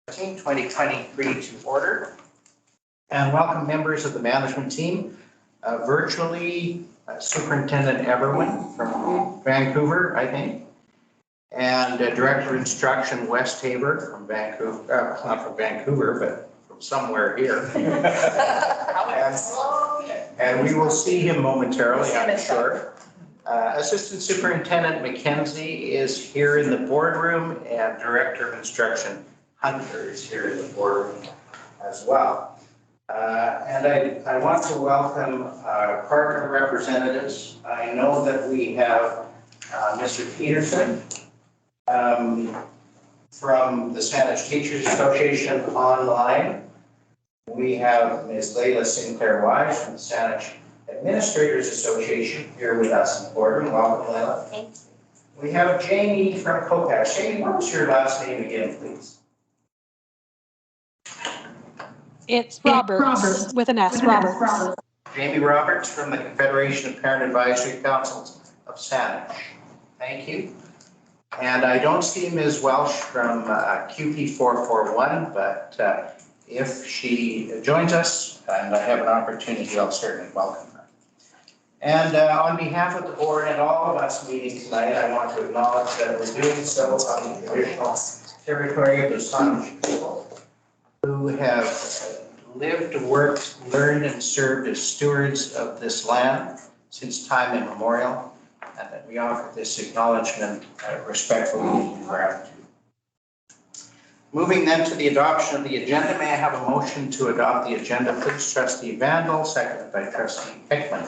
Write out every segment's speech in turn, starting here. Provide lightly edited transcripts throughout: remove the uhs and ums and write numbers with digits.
2023 to order. And welcome members of the management team. Virtually, Superintendent Everwin from Vancouver, I think. And Director of Instruction Wes Tabor from Vancouver, not from Vancouver, but from somewhere here. and we will see him momentarily, I'm sure. Assistant Superintendent McKenzie is here in the boardroom, and Director of Instruction Hunter is here in the boardroom as well. And I want to welcome our partner representatives. I know that we have Mr. Peterson from the Saanich Teachers Association online. We have Ms. Layla Sinclair Wise from the Saanich Administrators Association here with us in the boardroom. Welcome, Layla. Thank you. We have Jamie from COPAS. Jamie, what was your last name again, please? It's Roberts with an S, Roberts. Jamie Roberts from the Confederation of Parent Advisory Councils of Saanich. Thank you. And I don't see Ms. Welsh from QP441, but if she joins us and I have an opportunity, I'll certainly welcome her. And on behalf of the board and all of us meeting tonight, I want to acknowledge that we're doing so on the traditional territory of the Saanich people who have lived, worked, learned, and served as stewards of this land since time immemorial. And that we offer this acknowledgement respectfully and gratitude. Moving then to the adoption of the agenda, may I have a motion to adopt the agenda? Please, Trustee Vandal, seconded by Trustee Hickman.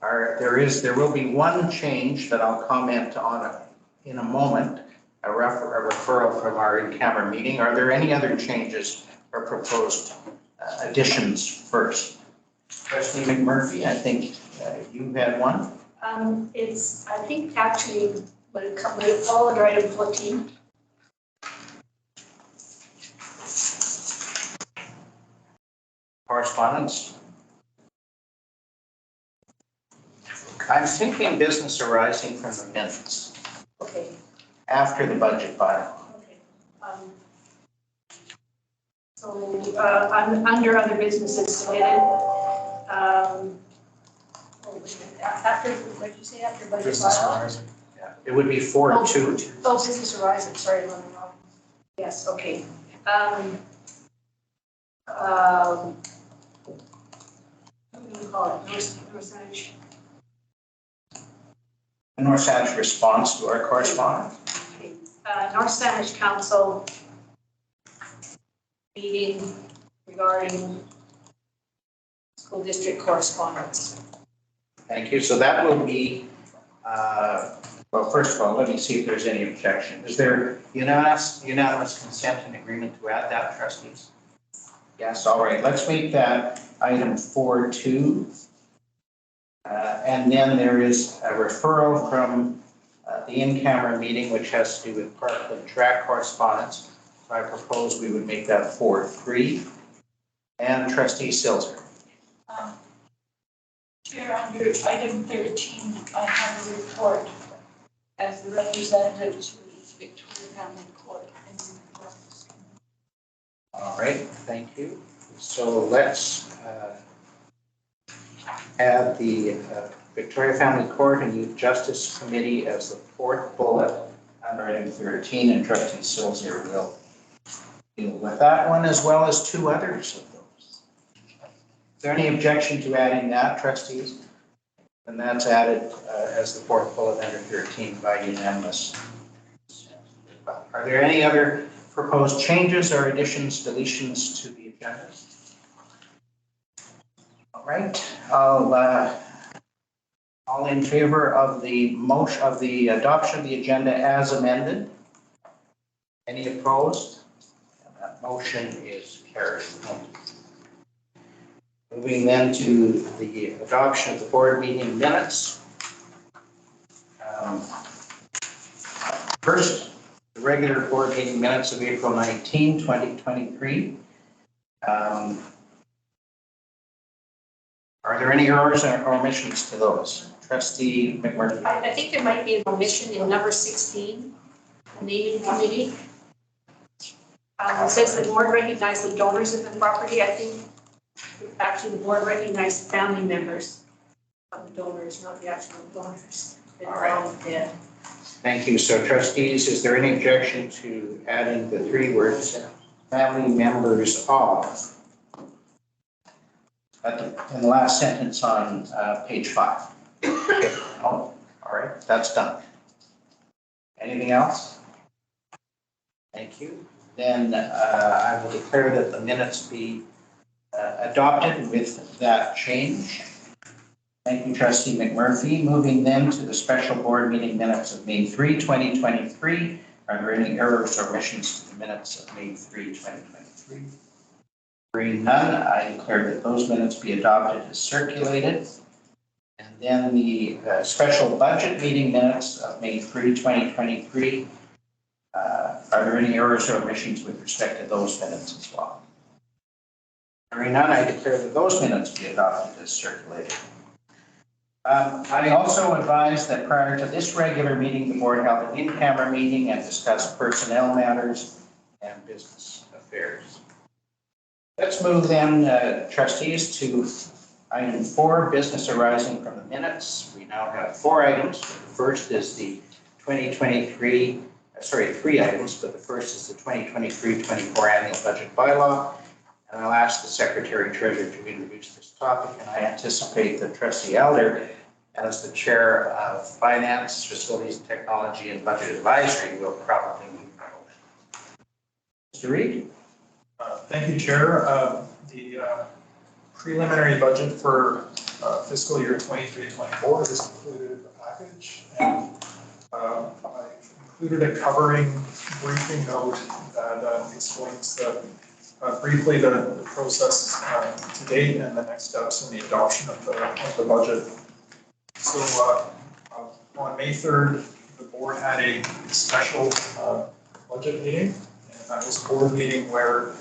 There will be one change that I'll comment on in a moment, a referral from our in-camera meeting. Are there any other changes or proposed additions first? Trustee McMurphy, I think you had one. I think actually, would it fall under item 14? Correspondence. I'm thinking business arising from the minutes. Okay. After the budget file. Okay. So under other businesses submitted. After, what did you say, after budget Business file? arising. Yeah. It would be 4-2. Oh, business arising, sorry, I'm wrong. Yes, okay. What do you call it? North Saanich. North Saanich response to our correspondence. Okay. North Saanich Council meeting regarding school district correspondence. Thank you. So that will be, well, first of all, let me see if there's any objection. Is there unanimous consent and agreement to add that, trustees? Yes, all right. Let's make that item 4-2. And then there is a referral from the in-camera meeting, which has to do with Parkland track correspondence. So I propose we would make that 4-3. And Trustee Silzer. Chair, under item 13, I have a report as the representative to the Victoria Family Court in New York. All right, thank you. So let's add the Victoria Family Court and Youth Justice Committee as the fourth bullet under item 13, and Trustee Silzer will deal with that one as well as two others of those. Is there any objection to adding that, trustees? And that's added as the fourth bullet under 13 by unanimous. Are there any other proposed changes or additions, deletions to the agenda? All right, all in favor of the motion of the adoption of the agenda as amended? Any opposed? And that motion is carried. Moving then to the adoption of the board meeting minutes. First, the regular board meeting minutes of April 19, 2023. Are there any errors or omissions to those? Trustee McMurphy. I think there might be an omission in number 16, naming committee. It says the board recognized the donors of the property. I think actually the board recognized family members of the donors, not the actual donors. That are all dead. Thank you. So trustees, is there any objection to adding the 3 words, family members of, in the last sentence on page 5? Oh, all right, that's done. Anything else? Thank you. Then I will declare that the minutes be adopted with that change. Thank you, Trustee McMurphy. Moving then to the special board meeting minutes of May 3, 2023. Are there any errors or omissions to the minutes of May 3, 2023? Hearing none, I declare that those minutes be adopted as circulated. And then the special budget meeting minutes of May 3, 2023. Are there any errors or omissions with respect to those minutes as well? Hearing none, I declare that those minutes be adopted as circulated. I also advise that prior to this regular meeting, the board held an in-camera meeting and discussed personnel matters and business affairs. Let's move then, trustees, to item 4, business arising from the minutes. We now have 4 items. The first is the 2023, 3 items, but the first is the 2023-24 annual budget bylaw. And I'll ask the Secretary Treasurer to introduce this topic, and I anticipate that Trustee Elder, as the Chair of Finance, Facilities, Technology, and Budget Advisory, will probably move forward. Mr. Reid? Thank you, Chair. The preliminary budget for fiscal year 23-24 is included in the package, and I've included a covering briefing note that explains briefly the process to date and the next steps in the adoption of the budget. So on May 3rd, the board had a special budget meeting, and that was a board meeting where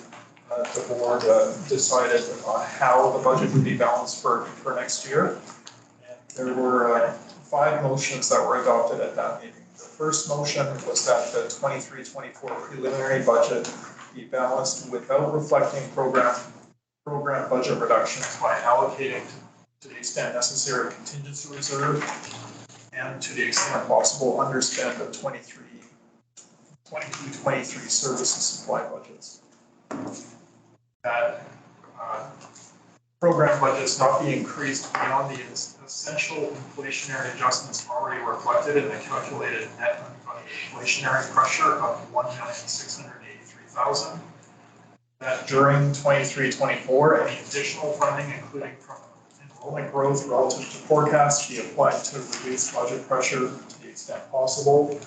the board decided on how the budget would be balanced for next year. And there were 5 motions that were adopted at that meeting. The first motion was that the 23-24 preliminary budget be balanced without reflecting program budget reductions by allocating to the extent necessary contingency reserve and to the extent possible underspend of 22-23 service and supply budgets. That program budgets not be increased beyond the essential inflationary adjustments already reflected in the calculated net unfunded inflationary pressure of $1,683,000. That during 23-24, any additional funding, including from enrollment growth relative to forecast, be applied to reduce budget pressure to the extent possible.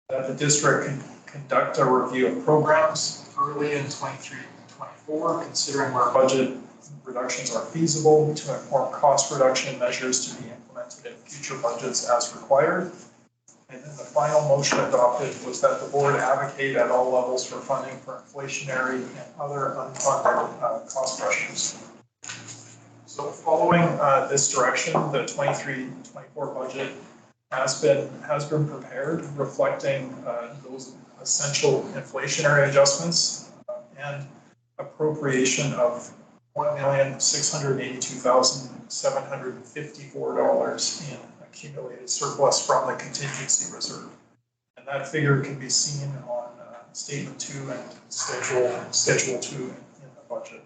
That the district can conduct a review of programs early in 23-24, considering where budget reductions are feasible to inform cost reduction measures to be implemented in future budgets as required. And then the final motion adopted was that the board advocate at all levels for funding for inflationary and other unfunded cost pressures. So following this direction, the 23-24 budget has been prepared, reflecting those essential inflationary adjustments and appropriation of $1,682,754 in accumulated surplus from the contingency reserve. And that figure can be seen on Statement 2 and Schedule 2 in the budget.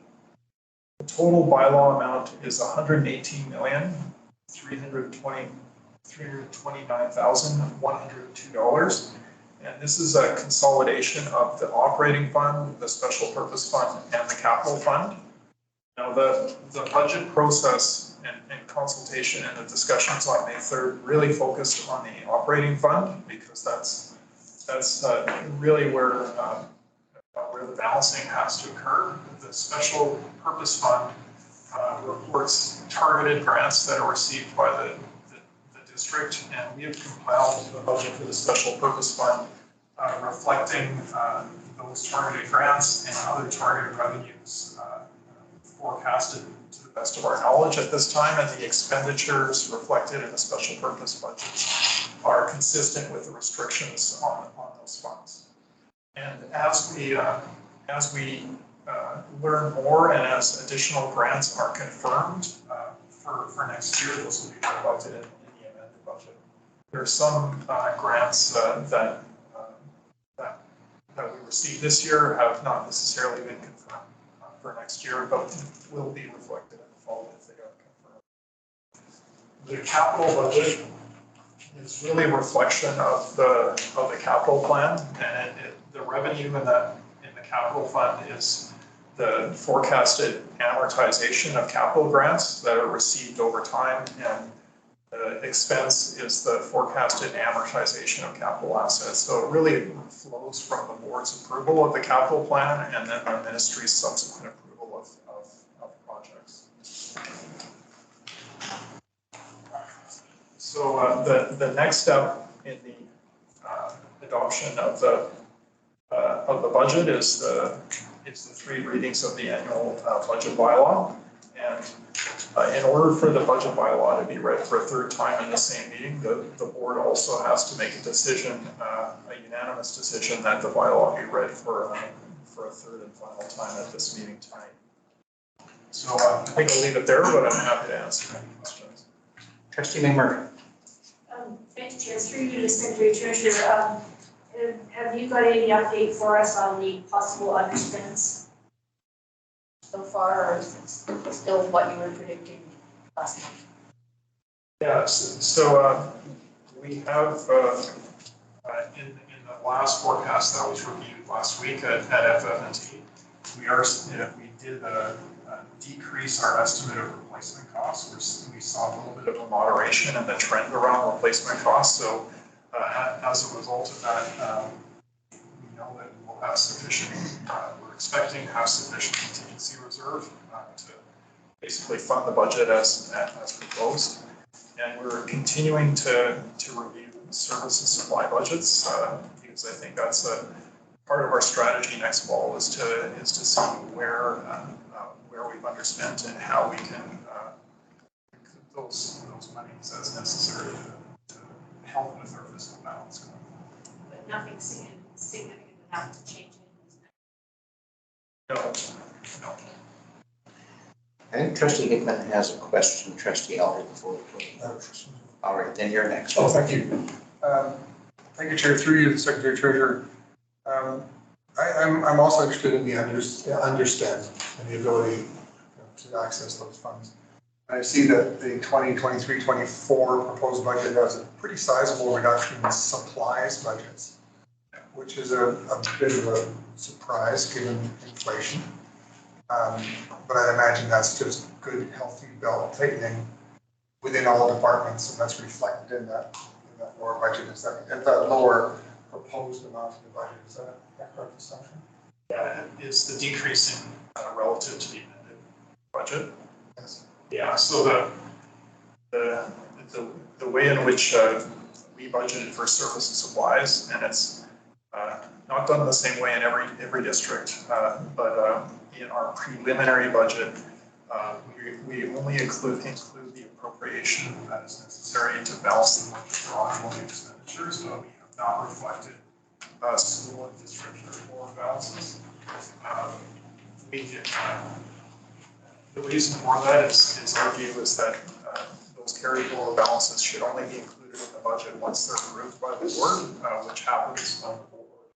The total bylaw amount is $118,329,102. And this is a consolidation of the operating fund, the special purpose fund, and the capital fund. Now, the budget process and consultation and the discussions on May 3rd really focused on the operating fund, because that's really where the balancing has to occur. The special purpose fund reports targeted grants that are received by the district, and we have compiled the budget for the special purpose fund reflecting those targeted grants and other targeted revenues forecasted to the best of our knowledge at this time, and the expenditures reflected in the special purpose budgets are consistent with the restrictions on those funds. And as we learn more and as additional grants are confirmed for next year, those will be reflected in the amended budget. There are some grants that we received this year have not necessarily been confirmed for next year, but will be reflected in the fall if they are confirmed. The capital budget is really a reflection of the capital plan, and the revenue in the capital fund is the forecasted amortization of capital grants that are received over time, and the expense is the forecasted amortization of capital assets. So it really flows from the board's approval of the capital plan and then the ministry's subsequent approval of projects. So the next step in the adoption of the budget is the three readings of the annual budget bylaw. And in order for the budget bylaw to be read for a third time in the same meeting, the board also has to make a decision, a unanimous decision that the bylaw be read for a third and final time at this meeting tonight. So I think I'll leave it there, but I'm happy to answer any questions. Trustee McMurray. Thanks, Chair. Through you to Secretary Treasurer. Have you got any update for us on the possible underspends so far, or is it still what you were predicting last month? Yeah, so we have in the last forecast that was reviewed last week at FF&T, we did decrease our estimate of replacement costs. We saw a little bit of a moderation in the trend around replacement costs. So as a result of that, we know that we'll have sufficient, we're expecting to have sufficient contingency reserve to basically fund the budget as proposed. And we're continuing to review service and supply budgets because I think that's a part of our strategy next fall is to see where we've underspent and how we can recoup those monies as necessary to help with our fiscal balance going forward. But nothing significant enough to change it. No. I think Trustee Hickman has a question. Trustee Elder before we go. All right, then you're next. Oh, thank you. Thank you, Chair. Through you, Secretary Treasurer. I'm also interested in the understand and the ability to access those funds. I see that the 2023-24 proposed budget has a pretty sizable reduction in supplies budgets, which is a bit of a surprise given inflation. But I imagine that's just good, healthy belt tightening within all departments, and that's reflected in that lower budget. Is that lower proposed amount of the budget? Is that a correct assumption? Yeah, is the decrease in relative to the amended budget? Yes. Yeah. So the way in which we budgeted for service and supplies, and it's not done the same way in every district, but in our preliminary budget, we only include the appropriation that is necessary to balance the budget for ongoing expenditures, but we have not reflected school and district forward balances. The reason for that is our view is that those carry forward balances should only be included in the budget once they're approved by the board, which happens on the board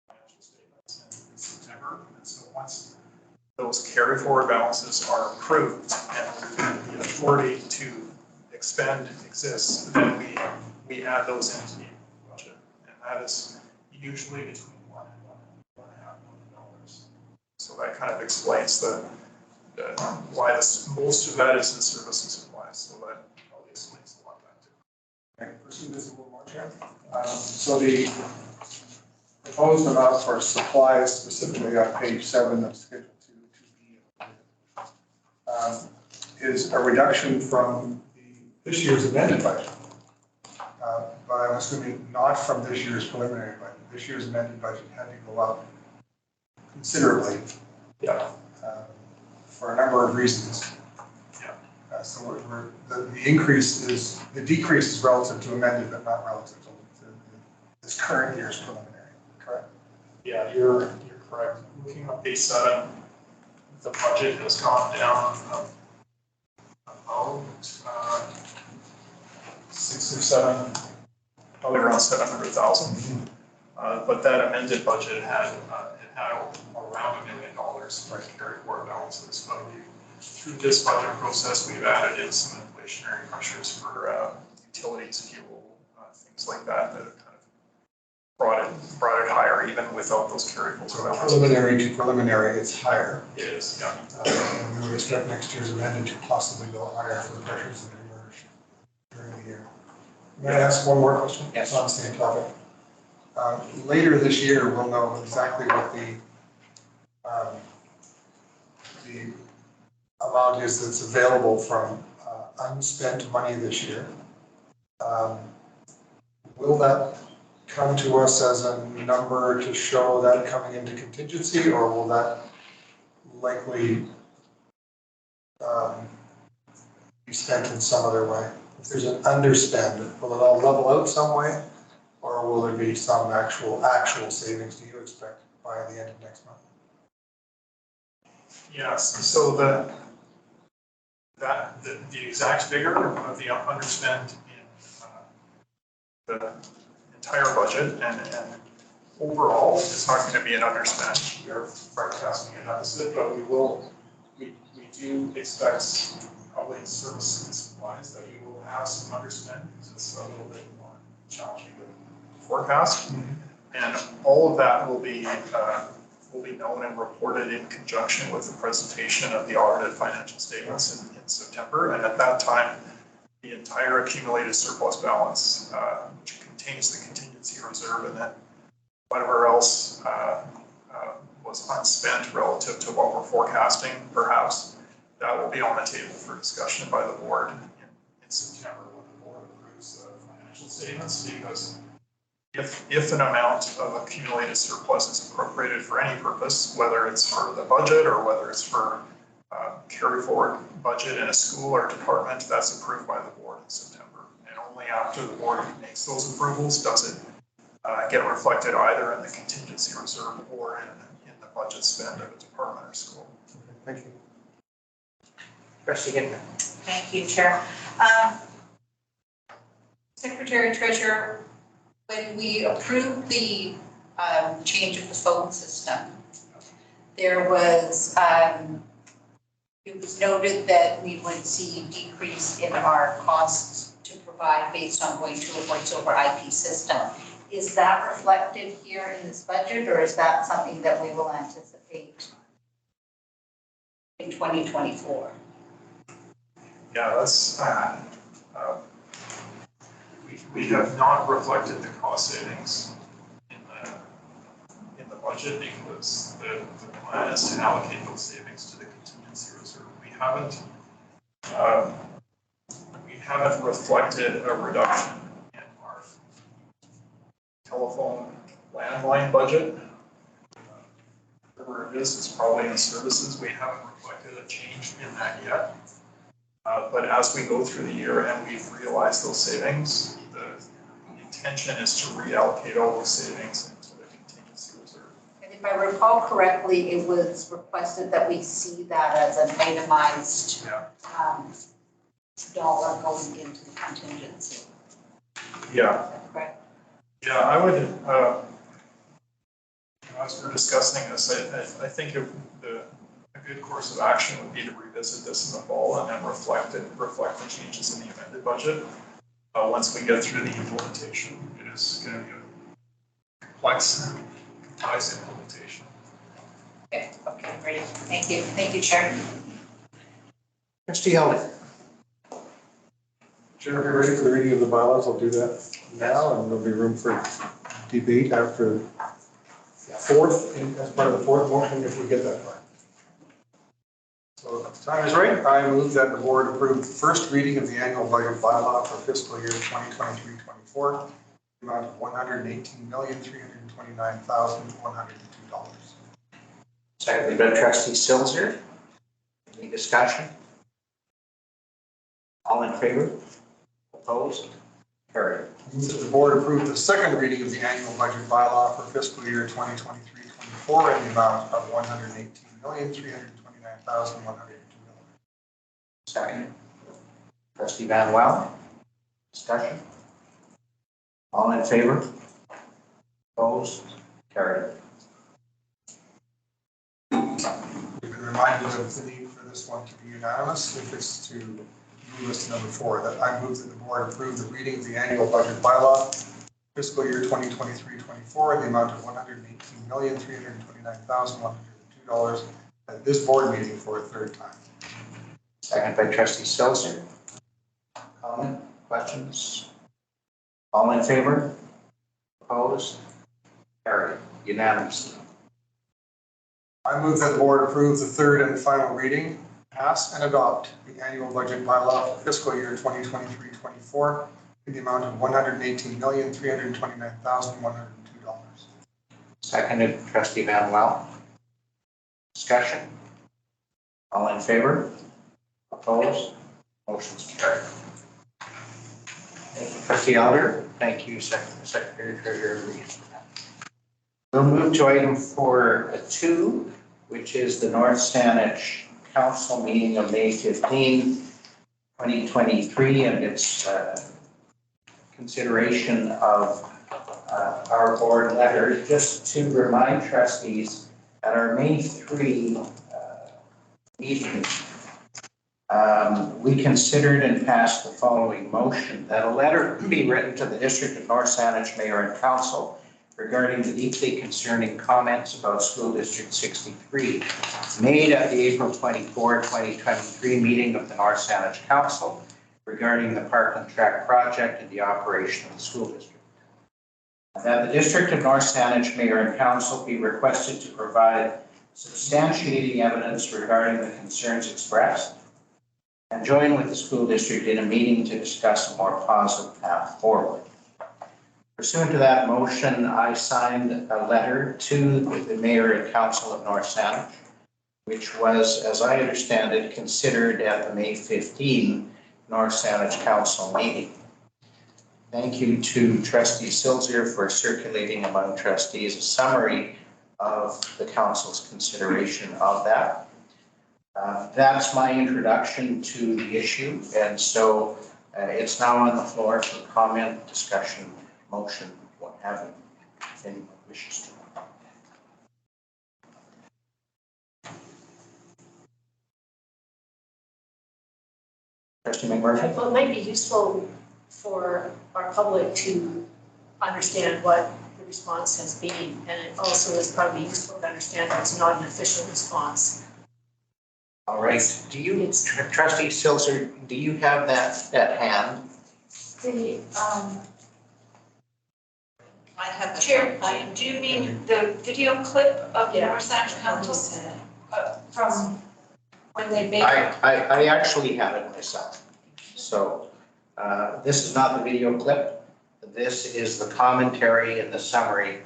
financial statements in September. And so once those carry forward balances are approved and the authority to expend exists, then we add those into the budget. And that is usually between $1 and $1.5 million. So that kind of explains why most of that is in service and supplies. So that probably explains a lot of that too. Okay, pursue this a little more, Chair. So the proposed amount for supplies, specifically on page 7 of Schedule 2B, is a reduction from this year's amended budget. But I'm assuming not from this year's preliminary budget. This year's amended budget had to go up considerably. Yeah. For a number of reasons. Yeah. So the decrease is relative to amended, but not relative to this current year's preliminary, correct? Yeah, you're correct. Looking at page 7, the budget has gone down about 6 or 7, probably around 700,000. But that amended budget had around $1 million for carry forward balances. But through this budget process, we've added in some inflationary pressures for utilities, fuel, things like that that have kind of brought it higher even without those carry forward balances. Preliminary to preliminary, it's higher. It is, yeah. And we would expect next year's amended to possibly go higher for the pressures that emerge during the year. May I ask one more question? Yes. On the same topic. Later this year, we'll know exactly what the amount is that's available from unspent money this year. Will that come to us as a number to show that coming into contingency, or will that likely be spent in some other way? If there's an underspend, will it all level out some way, or will there be some actual savings, do you expect, by the end of next month? Yes, so the exact figure of the underspend in the entire budget and overall, it's not going to be an underspend. We are forecasting a deficit, but we do expect probably in services and supplies that we will have some underspend because it's a little bit more challenging to forecast. And all of that will be known and reported in conjunction with the presentation of the audited financial statements in September. And at that time, the entire accumulated surplus balance, which contains the contingency reserve and then whatever else was unspent relative to what we're forecasting, perhaps, that will be on the table for discussion by the board in September when the board approves the financial statements, because if an amount of accumulated surplus is appropriated for any purpose, whether it's for the budget or whether it's for carry forward budget in a school or department, that's approved by the board in September. And only after the board makes those approvals does it get reflected either in the contingency reserve or in the budget spend of a department or school. Thank you. Trustee Hickman. Thank you, Chair. Secretary Treasurer, when we approved the change of the phone system, there was, it was noted that we would see decrease in our costs to provide based on going to a voice over IP system. Is that reflected here in this budget, or is that something that we will anticipate in 2024? Yeah, that's, we have not reflected the cost savings in the budget because the plan is to allocate those savings to the contingency reserve. We haven't reflected a reduction in our telephone landline budget. Whatever it is, it's probably in services. We haven't reflected a change in that yet. But as we go through the year and we've realized those savings, the intention is to reallocate all those savings into the contingency reserve. And if I recall correctly, it was requested that we see that as an itemized dollar going into the contingency. Yeah. Is that correct? Yeah, I would, as we're discussing this, I think a good course of action would be to revisit this in the fall and then reflect the changes in the amended budget. Once we get through the implementation, it is going to be a complex, complex implementation. Okay, great. Thank you, Chair. Trustee Helding. Chair, if you're ready for the reading of the bylaws, I'll do that now, and there'll be room for debate after fourth, as part of the fourth motion, if we get that far. So if the time is right, I move that the board approve the first reading of the annual budget bylaw for fiscal year 2023-24, the amount of $118,329,102. Seconded by Trustee Silzer. Any discussion? All in favor? Opposed? Carried. Move that the board approve the second reading of the annual budget bylaw for fiscal year 2023-24 in the amount of $118,329,102. Second. Trustee Manuel. Discussion. All in favor? Opposed? Carried. We've been reminded of the need for this one to be unanimous. If it's to move us to number 4, that I move that the board approve the reading of the annual budget bylaw fiscal year 2023-24 in the amount of $118,329,102 at this board meeting for a third time. Second by Trustee Stelzer. Comment, questions? All in favor? Opposed? Carried. Unanimously. I move that the board approve the third and final reading, pass and adopt the annual budget bylaw for fiscal year 2023-24 in the amount of $118,329,102. Seconded, Trustee Manuel. Discussion? All in favor? Opposed? Motion's carried. Thank you, Trustee Elder. Thank you, Secretary Treasurer Reeves. We'll move to item 4.2, which is the North Saanich Council meeting of May 15, 2023, and its consideration of our board letter. Just to remind trustees, at our May 3 meeting, we considered and passed the following motion: that a letter be written to the District of North Saanich Mayor and Council regarding the deeply concerning comments about School District 63 made at the April 24, 2023 meeting of the North Saanich Council regarding the Parkland Track project and the operation of the school district. That the District of North Saanich Mayor and Council be requested to provide substantiating evidence regarding the concerns expressed and join with the school district in a meeting to discuss a more positive path forward. Pursuant to that motion, I signed a letter to the Mayor and Council of North Saanich, which was, as I understand it, considered at the May 15 North Saanich Council meeting. Thank you to Trustee Silzer for circulating among trustees a summary of the council's consideration of that. That's my introduction to the issue, and so it's now on the floor for comment, discussion, motion, what have you, if anyone wishes to. Trustee McMurphy? Well, it might be useful for our public to understand what the response has been, and it also is probably useful to understand that it's not an official response. All right. Do you, Trustee Silzer, do you have that at hand? I have the. Chair, do you mean the video clip of the North Saanich Council from when they made? I actually have it myself. So this is not the video clip. This is the commentary and the summary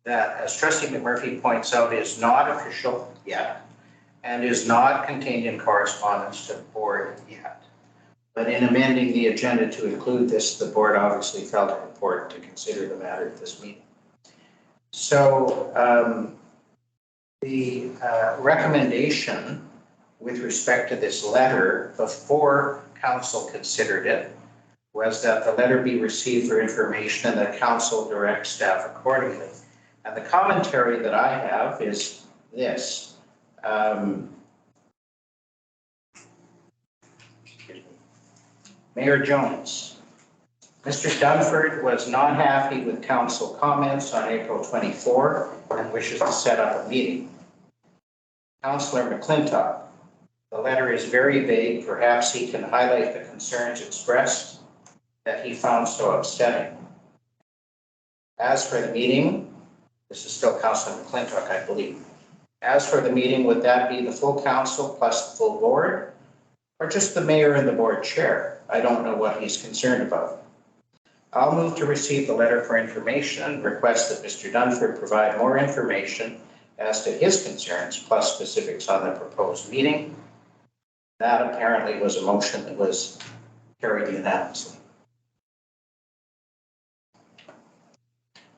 that, as Trustee McMurphy points out, is not official yet and is not contained in correspondence to the board yet. But in amending the agenda to include this, the board obviously felt it important to consider the matter at this meeting. So the recommendation with respect to this letter before council considered it was that the letter be received for information and that council direct staff accordingly. And the commentary that I have is this. Mayor Jones, Mr. Dunford was not happy with council comments on April 24 and wishes to set up a meeting. Councillor McClintock, the letter is very vague. Perhaps he can highlight the concerns expressed that he found so upsetting. As for the meeting, this is still Councillor McClintock, I believe. As for the meeting, would that be the full council plus the full board, or just the mayor and the board chair? I don't know what he's concerned about. I'll move to receive the letter for information and request that Mr. Dunford provide more information as to his concerns plus specifics on the proposed meeting. That apparently was a motion that was carried unanimously.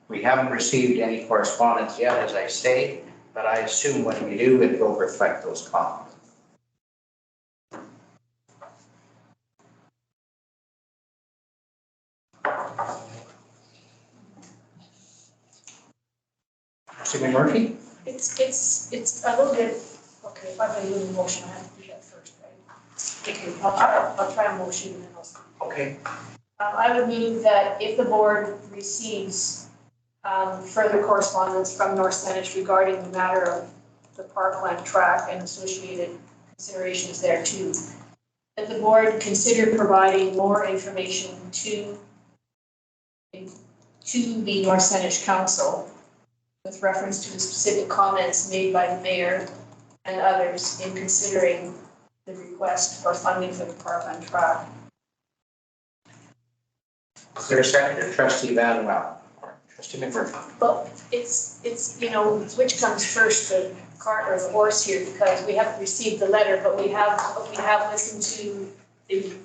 We haven't received any correspondence yet, as I say, but I assume when we do, it will reflect those comments. Trustee McMurphy? It's a little bit, okay, if I can do a motion, I have to do that first, right? Okay, I'll try a motion and then I'll. Okay. I would move that if the board receives further correspondence from North Saanich regarding the matter of the parkland track and associated considerations there too, that the board consider providing more information to the North Saanich Council with reference to the specific comments made by the mayor and others in considering the request for funding for the parkland track. Is there a second? Trustee Van Wel. Trustee McMurphy. Well, it's, you know, which comes first, the cart or the horse here, because we haven't received the letter, but we have listened to the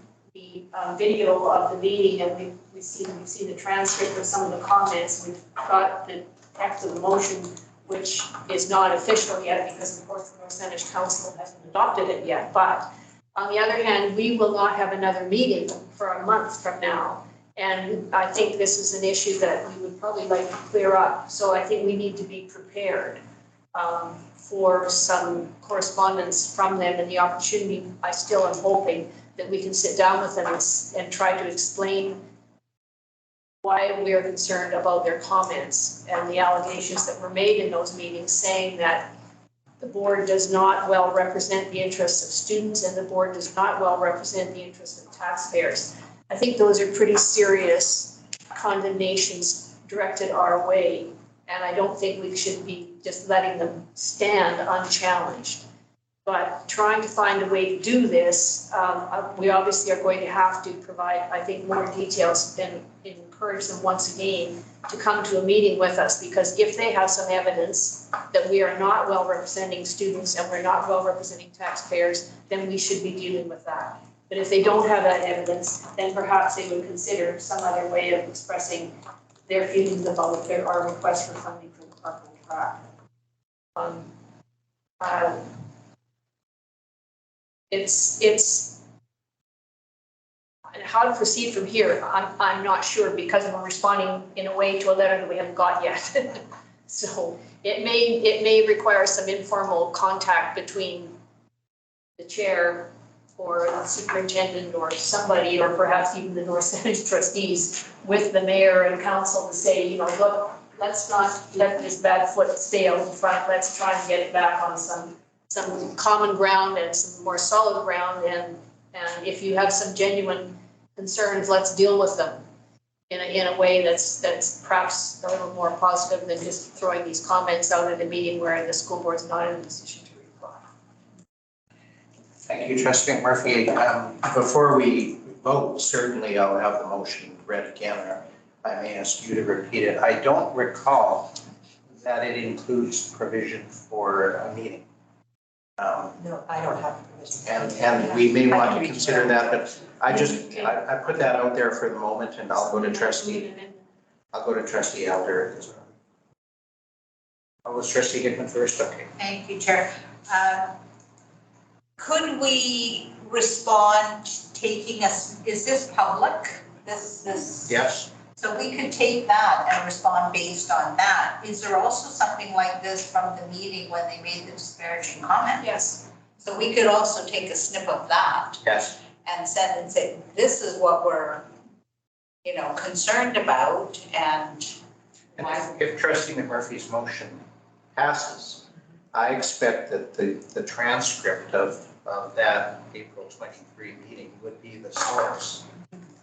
video of the meeting, and we've seen the transcript of some of the comments. We've got the text of the motion, which is not official yet, because of course the North Saanich Council hasn't adopted it yet. But on the other hand, we will not have another meeting for a month from now. And I think this is an issue that we would probably like to clear up. So I think we need to be prepared for some correspondence from them, and the opportunity, I still am hoping that we can sit down with them and try to explain why we are concerned about their comments and the allegations that were made in those meetings, saying that the board does not well represent the interests of students and the board does not well represent the interests of taxpayers. I think those are pretty serious condemnations directed our way, and I don't think we should be just letting them stand unchallenged. But trying to find a way to do this, we obviously are going to have to provide, I think, more details and encourage them once again to come to a meeting with us, because if they have some evidence that we are not well representing students and we're not well representing taxpayers, then we should be dealing with that. But if they don't have that evidence, then perhaps they would consider some other way of expressing their feelings about our request for funding for the parkland track. It's how to proceed from here. I'm not sure, because we're responding in a way to a letter that we haven't got yet. So it may require some informal contact between the chair or the superintendent or somebody, or perhaps even the North Saanich trustees with the mayor and council to say, you know, look, let's not let this bad foot stay out in front. Let's try and get it back on some common ground and some more solid ground. And if you have some genuine concerns, let's deal with them in a way that's perhaps a little more positive than just throwing these comments out at a meeting where the school board's not in a position to reply. Thank you, Trustee McMurphy. Before we vote, certainly I'll have the motion read again, or I may ask you to repeat it. I don't recall that it includes provision for a meeting. No, I don't have permission. And we may want to consider that, but I put that out there for the moment, and I'll go to Trustee Elder as well. Oh, was Trustee Hickman first? Okay. Thank you, Chair. Could we respond taking us, is this public? This? Yes. So we could take that and respond based on that. Is there also something like this from the meeting when they made the disparaging comment? Yes. So we could also take a snip of that. Yes. And send and say, this is what we're, you know, concerned about, and why. If Trustee McMurphy's motion passes, I expect that the transcript of that April 23 meeting would be the source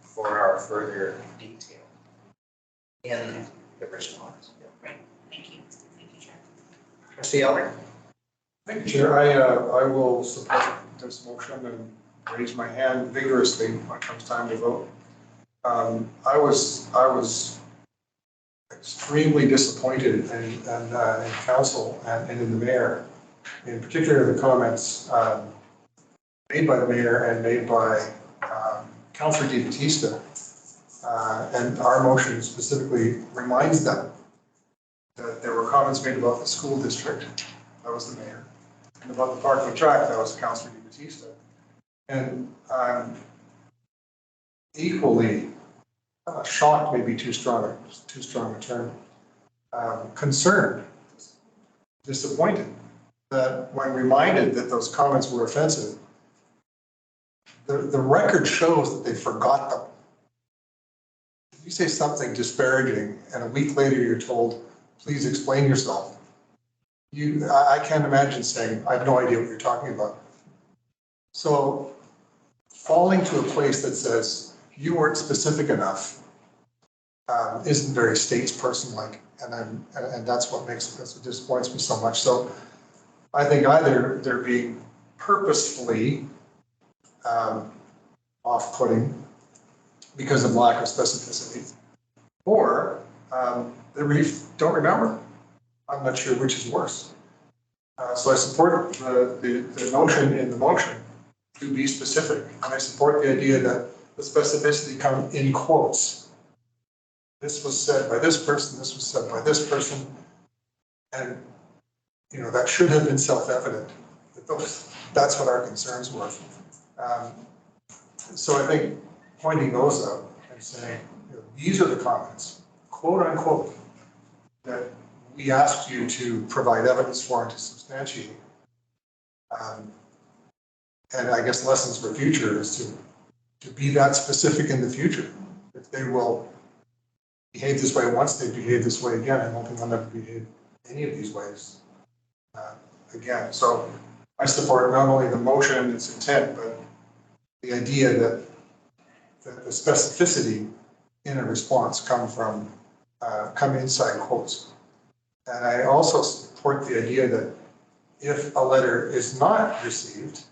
for our further detail in the response. Right. Thank you. Thank you, Chair. Trustee Elder? Thank you, Chair. I will support this motion and raise my hand vigorously when it comes time to vote. I was extremely disappointed in council and in the mayor, in particular the comments made by the mayor and made by Councillor Di Battista. And our motion specifically reminds them comments made about the school district, that was the mayor. And about the Parkwood track, that was Councilor DiBattista. And I'm equally shocked, maybe too strong a term, concerned, disappointed that when reminded that those comments were offensive, the record shows that they forgot them. If you say something disparaging and a week later you're told, please explain yourself, I can't imagine saying, I have no idea what you're talking about. So falling to a place that says you weren't specific enough isn't very statesperson-like, and that's what disappoints me so much. So I think either they're being purposefully off-putting because of lack of specificity, or they don't remember. I'm not sure which is worse. So I support the notion in the motion to be specific, and I support the idea that the specificity come in quotes. This was said by this person, this was said by this person, and that should have been self-evident. That's what our concerns were. So I think pointing those out and saying, these are the comments, quote unquote, that we asked you to provide evidence for and to substantiate. And I guess lessons for future is to be that specific in the future. If they will behave this way once, they behave this way again. I'm hoping they'll never behave any of these ways again. So I support not only the motion and its intent, but the idea that the specificity in a response come inside quotes. And I also support the idea that if a letter is not received,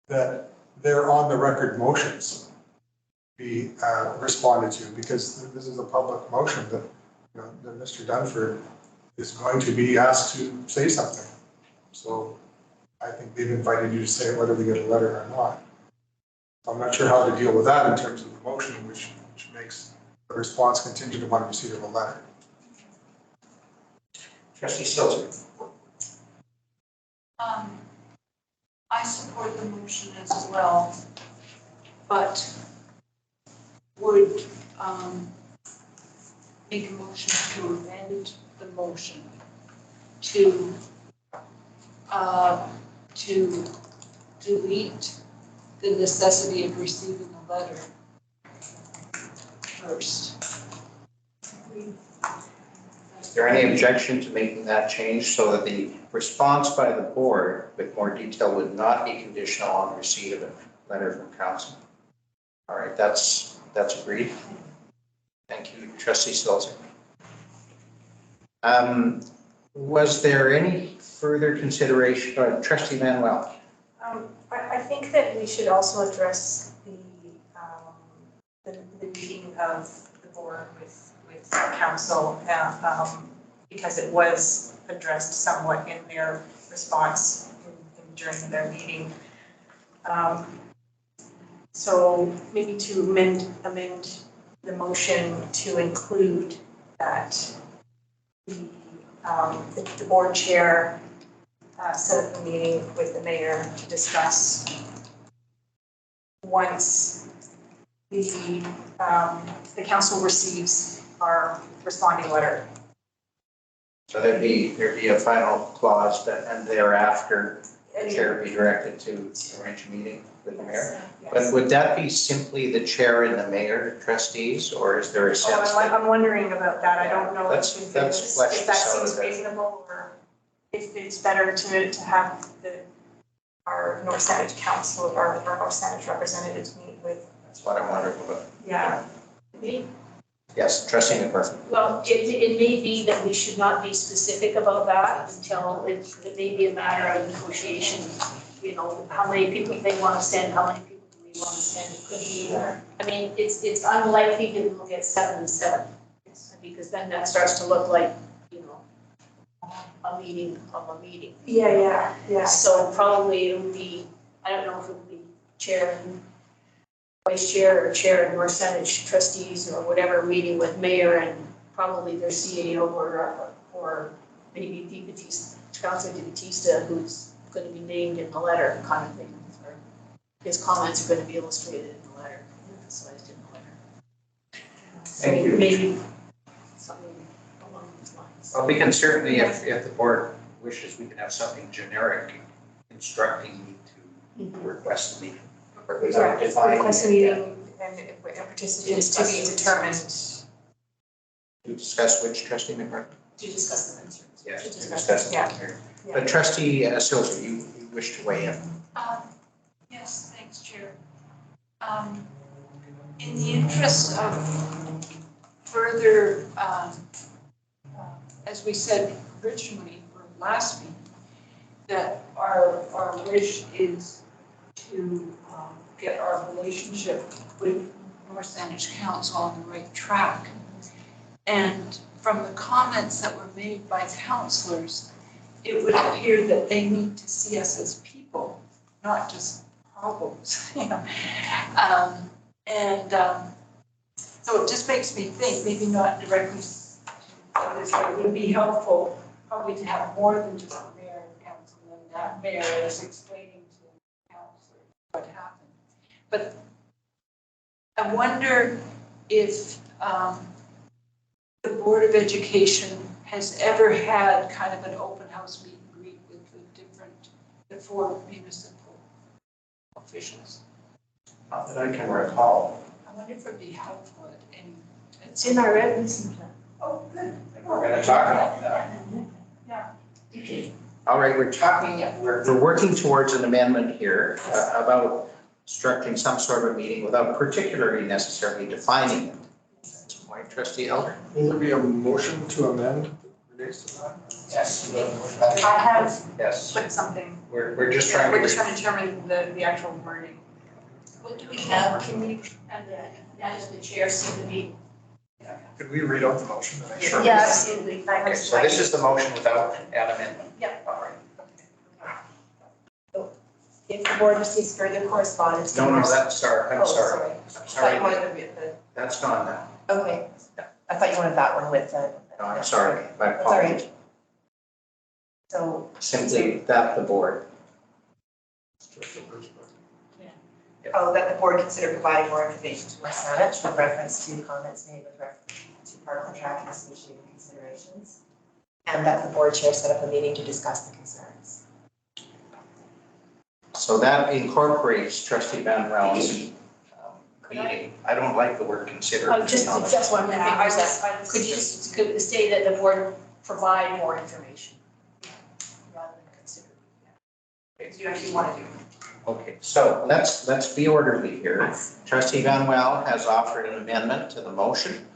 that they're on the record motions be responded to, because this is a public motion that, that Mr. Dunford is going to be asked to say something. So I think they've invited you to say whether we get a letter or not. I'm not sure how to deal with that in terms of the motion, which makes the response contingent upon receipt of a letter. Trustee Stilzer. I support the motion as well, but would make a motion to amend the motion to delete the necessity of receiving a letter first. Is there any objection to making that change so that the response by the board with more detail would not be conditional on receipt of a letter from council? All right, that's agreed. Thank you, Trustee Stilzer. Was there any further consideration, Trustee Manuel? I think that we should also address the meeting of the board with council, because it was addressed somewhat in their response during their meeting. So maybe to amend the motion to include that the board chair set up a meeting with the mayor to discuss once the council receives our responding letter. So there'd be a final clause and thereafter the chair be directed to arrange a meeting with the mayor. Yes. But would that be simply the chair and the mayor trustees, or is there a sense that I'm wondering about that. I don't know That's if fleshed that this out seems a bit. reasonable, or if it's better to have our North Saanich Council, our North Saanich representatives meet with. That's what I'm wondering about. Yeah. Yes, Trustee McMurphy. Well, it may be that we should not be specific about that until it may be a matter of negotiation. How many people they want to send, how many people do we want to send? It could be, I mean, it's unlikely that we'll get 7 and 7, because then that starts to look like, a meeting of a meeting. Yeah. So probably it would be, I don't know if it would be chair and vice chair or chair and North Saanich trustees or whatever, meeting with mayor and probably their CAO or or maybe Di Battista, Councilor Di Battista, who's going to be named in the letter kind of thing. Or his comments are going to be illustrated in the letter, emphasized in the letter. Thank you. So maybe something along those lines. Well, we can certainly, if the board wishes, we can have something generic instructing me to request a meeting. Without defining Request a it. meeting and participants to be determined. To discuss which, trustee McCarthy? To discuss the concerns. Yes, To to discuss discuss it yeah. here. Yeah. But trustee Silver, you wish to weigh in? Yes, thanks, Chair. In the interest of further, as we said originally for last meeting, that our wish is to get our relationship with North Saanich Council on the right track. And from the comments that were made by councillors, it would appear that they need to see us as people, not just problems, you know. So it just makes me think, maybe not directly, this, but it would be helpful probably to have more than just a mayor and councilman, that mayor is explaining to councillors what happened. But I wonder if the Board of Education has ever had kind of an open house meet and greet with the four municipal officials. Not that I can recall. I wonder if it'd be helpful at any. It's in our resolution plan. Oh, good. We're going to talk about that. Yeah. All right, we're working towards an amendment here about structuring some sort of meeting without particularly necessarily defining it. That's the point, trustee Elder. Will there be a motion to amend that relates to that? Yes. I have Yes, put something, we're just trying we're just to. trying to determine the actual wording. What do we have? Can we, and that is the chair, see the meeting. Could we read out the motion to make sure? Yeah, absolutely. Okay, so this is the motion without an amendment. Yep. All right. If the board receives further correspondence. No, I'm sorry. Oh, sorry. I'm I thought you sorry. wanted the, That's gone now. okay. I thought you wanted that one with the. No, I'm sorry. My That's all right. apologies. So, Simply that the board. oh, that the board consider providing more information to West Saanich with reference to comments made with reference to Parkland Track and associated considerations. And that the board chair set up a meeting to discuss the concerns. So that incorporates trustee Van Wells' meeting. I don't like the word consider. to be Just, honest. that's what I'm going to could you just could say that the board provide more information rather than consider? If you actually want to do it. Okay, so let's be orderly here. Trustee Van Wel has offered an amendment to the motion,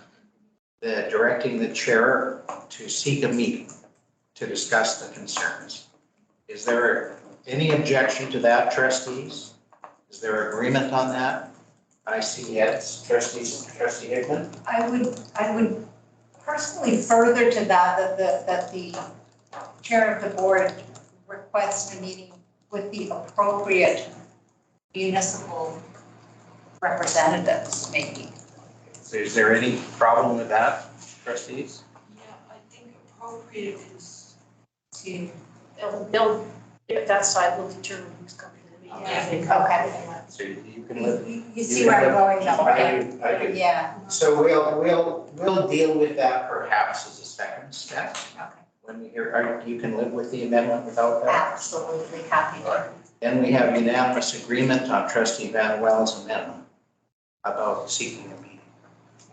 directing the chair to seek a meeting to discuss the concerns. Is there any objection to that, trustees? Is there agreement on that? I see yes. Trustee Hickman? I would personally further to that the chair of the board request a meeting with the appropriate municipal representatives, maybe. So is there any problem with that, trustees? Yeah, I think appropriate is To, they'll, if that side will determine who's coming to the meeting. Yeah. Okay. So you can live. You see where I'm going though, right? I do. Yeah, So we'll deal with that perhaps as a second step. okay, When we hear, you can live with the amendment without that? absolutely happy to. Then we have unanimous agreement on trustee Van Wells' amendment about seeking a meeting.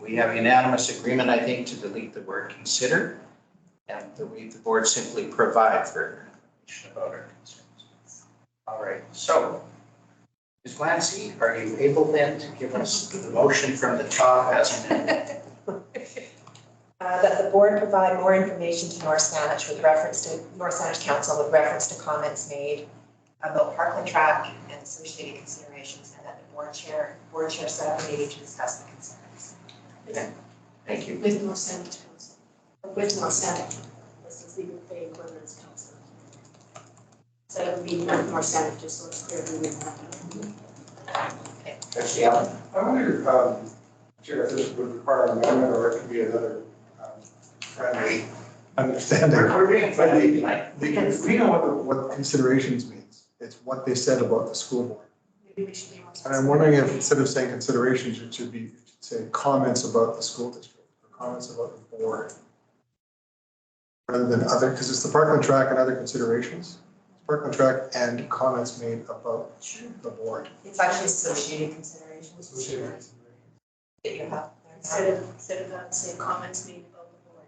We have unanimous agreement, I think, to delete the word consider and the board simply provide further information about our concerns. All right, so Ms. Glancy, are you able then to give us the motion from the top as amended? That the board provide more information to North Saanich with reference to North Saanich Council with reference to comments made about Parkland Track and associated considerations, and that the board chair set up a meeting to discuss the concerns. Thank you. With North Saanich Council, or with North Saanich, this is legal pay equivalence council. So it would be North Saanich, just so it's clear we wouldn't have to. Trustee Allen? I wonder, Chair, if this would require an amendment or it could be another friendly understanding. We're being friendly But tonight. we know what considerations means. It's what they said about the school board. Maybe we should be more And specific. I'm wondering if instead of saying considerations, it should be, say, comments about the school district, or comments about the board. Rather than other, because it's the Parkland track and other considerations. It's Parkland track and comments made about the board. It's actually associated considerations that you have there. Instead of that, say comments made about the board.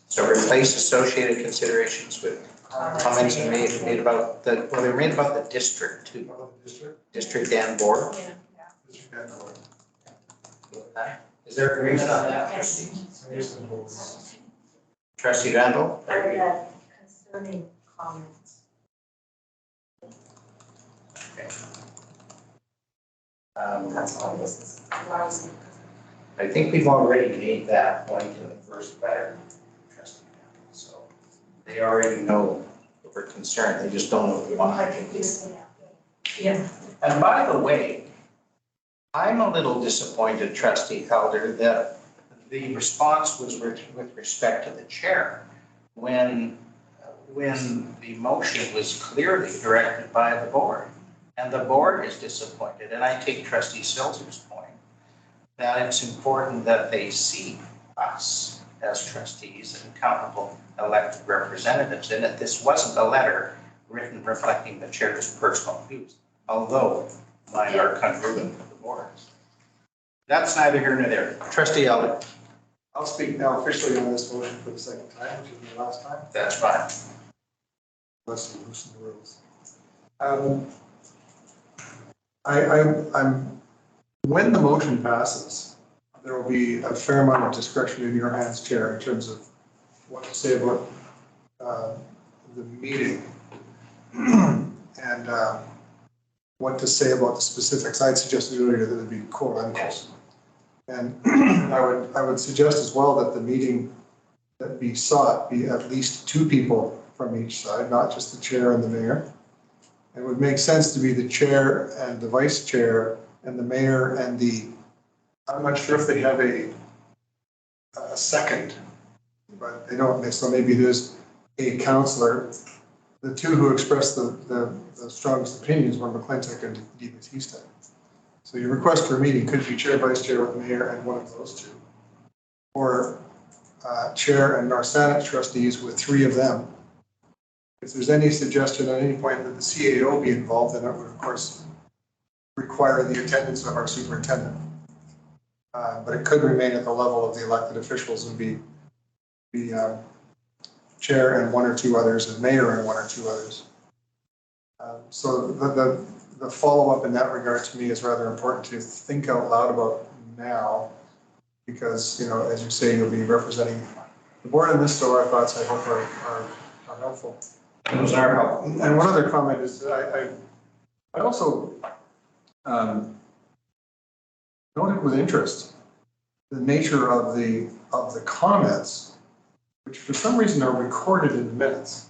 So replace associated considerations with comments made about the, well, they're made about the district too, district and board. Yeah. Is there agreement on that? Trustee Randall? Concerning comments. That's all this is. I think we've already made that point in the first letter, Trustee Randall, so they already know that we're concerned, they just don't know what we want. Yeah. And by the way, I'm a little disappointed, Trustee Elder, that the response was with respect to the chair when the motion was clearly directed by the board. And the board is disappointed. And I take Trustee Silter's point that it's important that they see us as trustees and accountable elected representatives, and that this wasn't a letter written reflecting the chair's personal views, although mine are congruent with the board's. That's neither here nor there. Trustee Elder. I'll speak now officially on this motion for the second time, which is the last time. That's fine. Let's loosen the rules. I'm, when the motion passes, there will be a fair amount of discretion in your hands, Chair, in terms of what to say about the meeting and what to say about the specifics. I'd suggested earlier that it'd be quote unquote. And I would suggest as well that the meeting that be sought be at least two people from each side, not just the chair and the mayor. It would make sense to be the chair and the vice chair and the mayor and I'm not sure if they have a second, but they don't, so maybe there's a counselor. The two who expressed the strongest opinions were McClintock and DeBattista. So your request for a meeting could be chair, vice chair with the mayor and one of those two. Or chair and Narsanet trustees with three of them. If there's any suggestion at any point that the CAO be involved, then it would of course require the attendance of our superintendent. But it could remain at the level of the elected officials and be chair and one or two others and mayor and one or two others. So the follow-up in that regard to me is rather important to think out loud about now, because, you know, as you say, you'll be representing the board in this, so our thoughts, I hope, are helpful. Those are helpful. And one other comment is that I also noted with interest the nature of the comments, which for some reason are recorded in the minutes,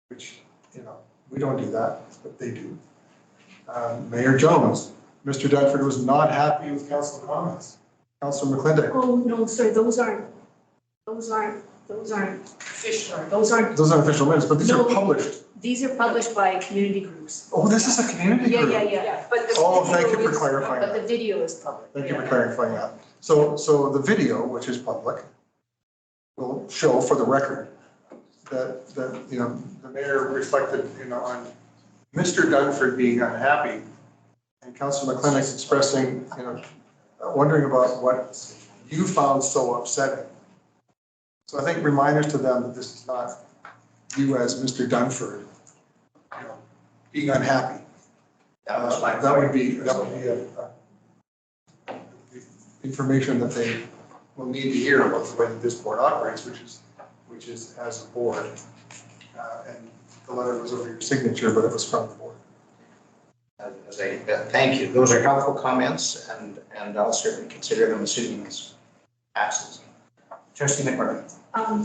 which, you know, we don't do that, but they do. Mayor Jones, Mr. Dunford was not happy with council comments. Councilor McClintock. Oh, no, sorry, those aren't Official. those aren't, Those aren't official minutes, but these are No. published. these are published by community groups. Oh, this is a community Yeah, group. yeah, yeah. But the Oh, thank you video for is- clarifying But that. the video is public. Thank you for clarifying that. So the video, which is public, will show for the record that, you know, the mayor reflected, you know, on Mr. Dunford being unhappy and Councilor McClintock expressing, you know, wondering about what you found so upsetting. So I think reminders to them that this is not you as Mr. Dunford, you know, being unhappy. That would be information that they will need to hear about the way that this board operates, which is as a board. And the letter was over your signature, but it was from the board. Thank you. Those are helpful comments, and I'll certainly consider them assuming this passes. Trustee McMurray.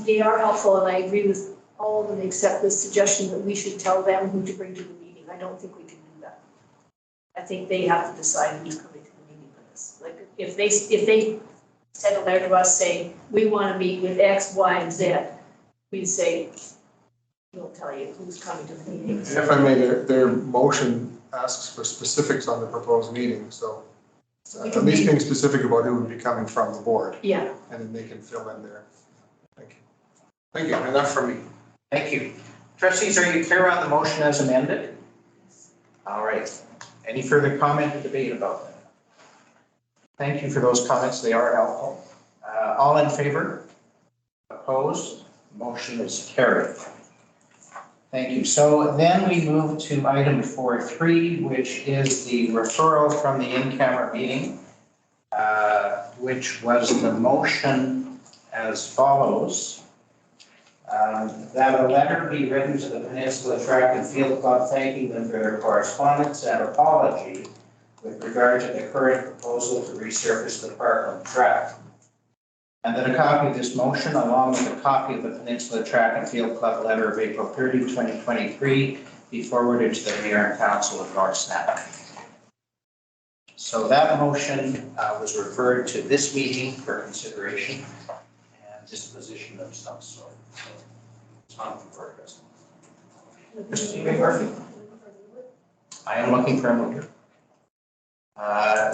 They are helpful, and I agree with all of them except the suggestion that we should tell them who to bring to the meeting. I don't think we can do that. I think they have to decide who's coming to the meeting for this. Like, if they send a letter to us saying, we want to meet with X, Y, and Z, we say, we'll tell you who's coming to the meeting. And if I may, their motion asks for specifics on the proposed meeting, so at least being specific about who would be coming from the board, Yeah, and then they can fill in there. Thank you. Thank you, enough from me. Thank you. Trustees, are you clear on the motion as amended? All right. Any further comment or debate about that? Thank you for those comments. They are helpful. All in favor? Opposed? Motion is carried. Thank you. So then we move to item 4.3, which is the referral from the in-camera meeting, which was the motion as follows. That a letter be written to the Peninsula Track and Field Club thanking them for their correspondence and apology with regard to the current proposal to resurface the Parkland track. And that a copy of this motion, along with a copy of the Peninsula Track and Field Club letter of April 30, 2023, be forwarded to the Mayor and Council of North Saanich. So that motion was referred to this meeting for consideration and disposition of some sort. So it's on for progress. Mr. Murphy. I am looking for a mover.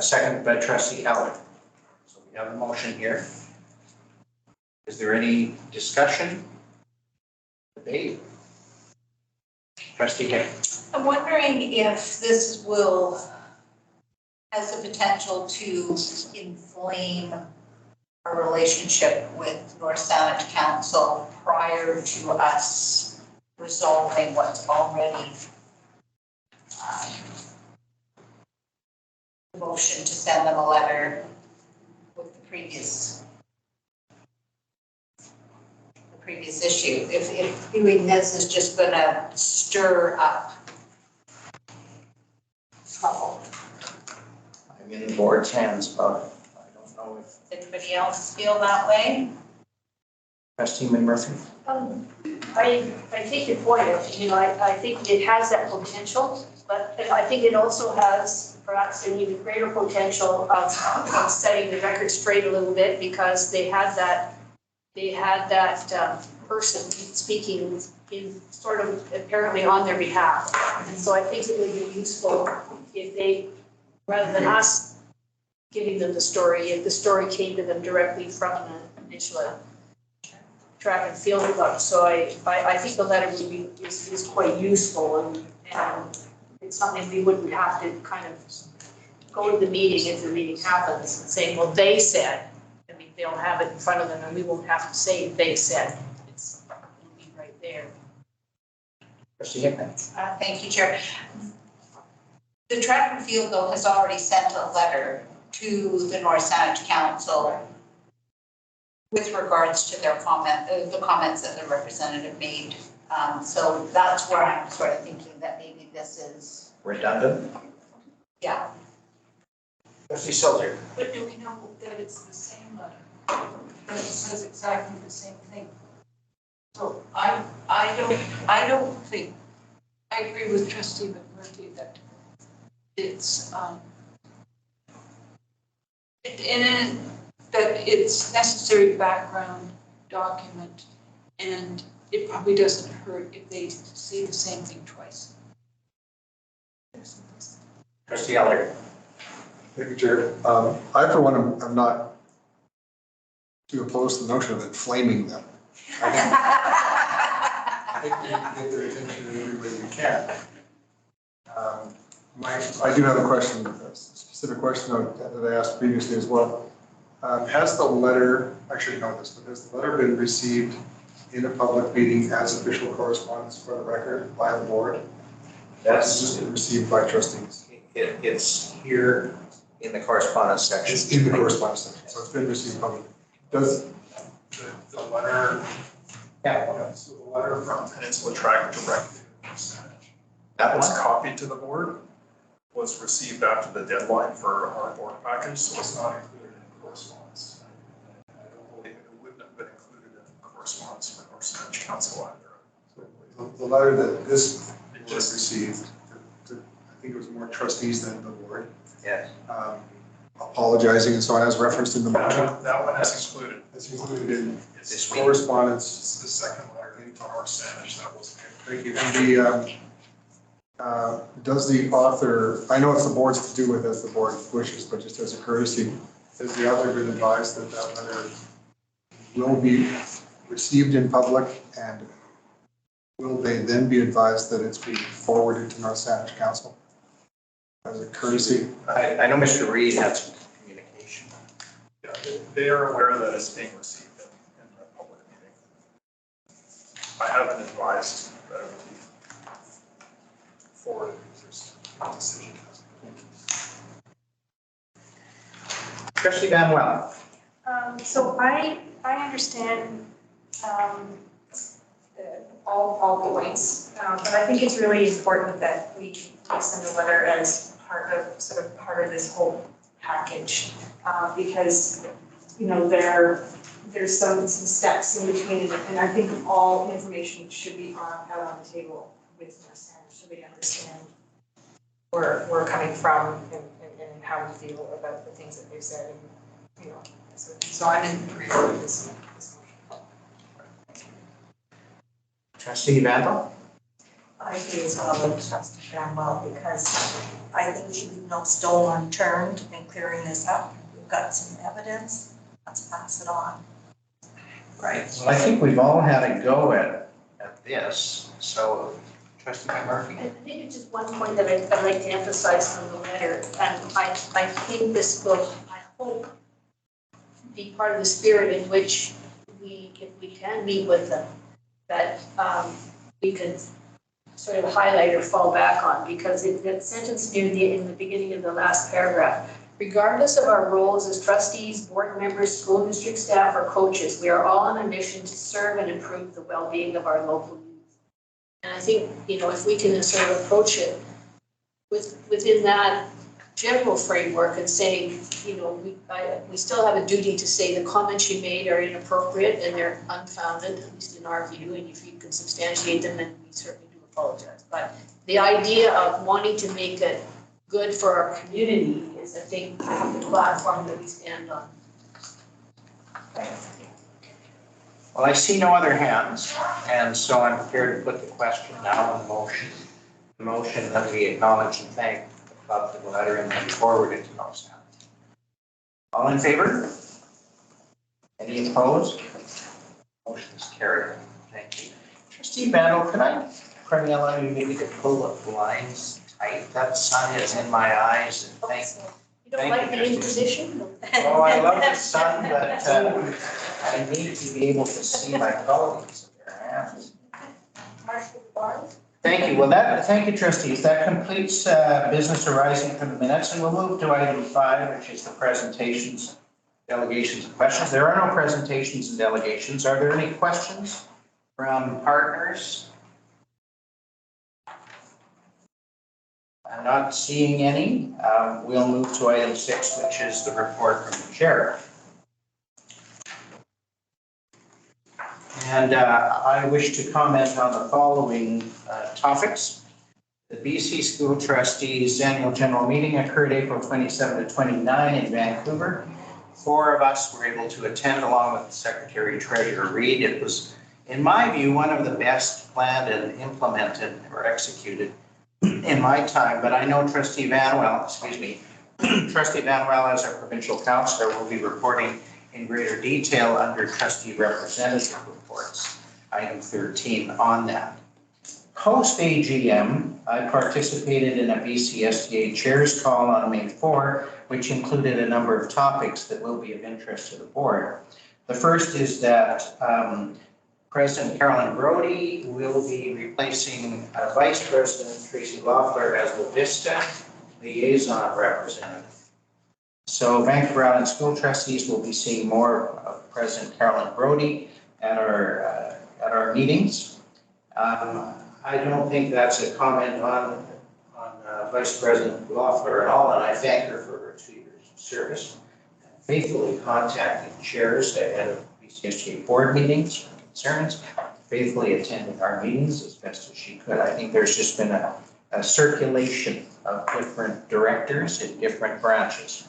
Second by Trustee Heller. So we have a motion here. Is there any discussion? Debate? Trustee Hick. I'm wondering if this has the potential to inflame our relationship with North Saanich Council prior to us resolving what's already the motion to send them a letter with the previous issue. If doing this is just going to stir up trouble. I'm in the board's hands about it. I don't know if Anybody else feel that way? Trustee McMurphy. I take your point, I think it has that potential, but I think it also has perhaps an even greater potential of setting the record straight a little bit, because they had that person speaking in sort of apparently on their behalf. And so I think it would be useful if they, rather than us giving them the story, if the story came to them directly from the Peninsula Track and Field Club. So I think the letter would be, is quite useful, and it's something we wouldn't have to kind of go to the meeting if the meeting happens and saying, well, they said. I mean, they'll have it in front of them and we won't have to say they said. It'll be right there. Trustee Hickman. Thank you, Chair. The Track and Field, though, has already sent a letter to the North Saanich Council with regards to their the comments that the representative made. So that's where I'm sort of thinking that maybe this is Redundant. Yeah. Trustee Silver. But do we know that it's the same letter? That it says exactly the same thing? So I don't think, I agree with Trustee McMurphy that it's, that it's necessary background document, and it probably doesn't hurt if they say the same thing twice. Trustee Elliott. Thank you, Chair. I, for one, am not too opposed to the notion of inflaming them. I think we need to get their attention in every way we can. I do have a question, a specific question that I asked previously as well. Has the letter, I should know this, but has the letter been received in a public meeting as official correspondence for the record by the board? That's just been received by trustees. It's here in the correspondence section. It's in the correspondence section, so it's been received publicly. Does the letter, so the letter from Peninsula Track directly to Saanich, That was one? copied to the board, was received after the deadline for our board package, so it's not included in correspondence. I don't believe it wouldn't have been included in correspondence for North Saanich Council either. So the letter that this was received, I think it was more trustees than the board. Yes. apologizing and so on as referenced in the motion. That one is excluded. That's included in It's correspondence. It's the second letter into our Spanish, that was. Thank you. And does the author, I know it's the board's to do with as the board wishes, but just as a courtesy, has the author been advised that that letter will be received in public, and will they then be advised that it's being forwarded to North Saanich Council as a courtesy? I know Mr. Reed had some communication. Yeah, they are aware that it's being received in the public meeting. I haven't advised that it would be forwarded because there's a decision. Trustee Van Well. So I understand all the points, but I think it's really important that we send a letter as part of this whole package, because, you know, there's some steps in between, and I think all information should be out on the table with North Saanich, so they understand where we're coming from and how we feel about the things that they've said, and, you know, so I'm in agreement with this motion. Trustee Vandal. I agree as well with Trustee Bramwell, because I think we should leave no stone unturned in clearing this up. We've got some evidence, let's pass it on. Right. Well, I think we've all had a go at this, so Trustee Murphy. I think it's just one point that I'd like to emphasize from the letter, and I think this will, I hope, be part of the spirit in which we, if we can meet with them, that we could sort of highlight or fall back on, because that sentence in the beginning of the last paragraph, regardless of our roles as trustees, board members, school district staff, or coaches, we are all on a mission to serve and improve the well-being of our local youth. And I think, you know, if we can sort of approach it within that general framework and say, you know, we still have a duty to say the comments you made are inappropriate and they're unfounded, at least in our view, and if you can substantiate them, then we certainly do apologize. But the idea of wanting to make it good for our community is, I think, the platform that we stand on. Well, I see no other hands, and so I'm prepared to put the question now on the motion. The motion that we acknowledge and thank the club for the letter and then forward it to North Saanich. All in favor? Any opposed? Motion is carried. Thank you. Trustee Vandal, can I pray allow you maybe to pull the blinds tight? That sun is in my eyes, and thank you. You don't Thank like you, the Inquisition? Oh, I love the sun, but I need to be able to see my colleagues in their hands. Marshall Barnes? Thank you. Well, thank you, trustees. That completes business arising from the minutes, and we'll move to item 5, which is the presentations, delegations, and questions. There are no presentations and delegations. Are there any questions from partners? I'm not seeing any. We'll move to item 6, which is the report from the chair. And I wish to comment on the following topics. The BC School Trustees Annual General Meeting occurred April 27 to 29 in Vancouver. 4 of us were able to attend along with Secretary Treasurer Reed. It was, in my view, one of the best planned and implemented or executed in my time, but I know Trustee Van Well, Trustee Van Well as our provincial councillor will be reporting in greater detail under trustee representative reports, item 13 on that. Post AGM, I participated in a BCSTA chairs call on May 4, which included a number of topics that will be of interest to the board. The first is that President Carolyn Brody will be replacing Vice President Tracy Loeffler as the VISTA liaison representative. So Vancouver Island School Trustees will be seeing more of President Carolyn Brody at our meetings. I don't think that's a comment on Vice President Loeffler at all, and I thank her for her 2 years of service, faithfully contacting chairs ahead of BCSTA board meetings, concerns, faithfully attending our meetings as best as she could. I think there's just been a circulation of different directors in different branches.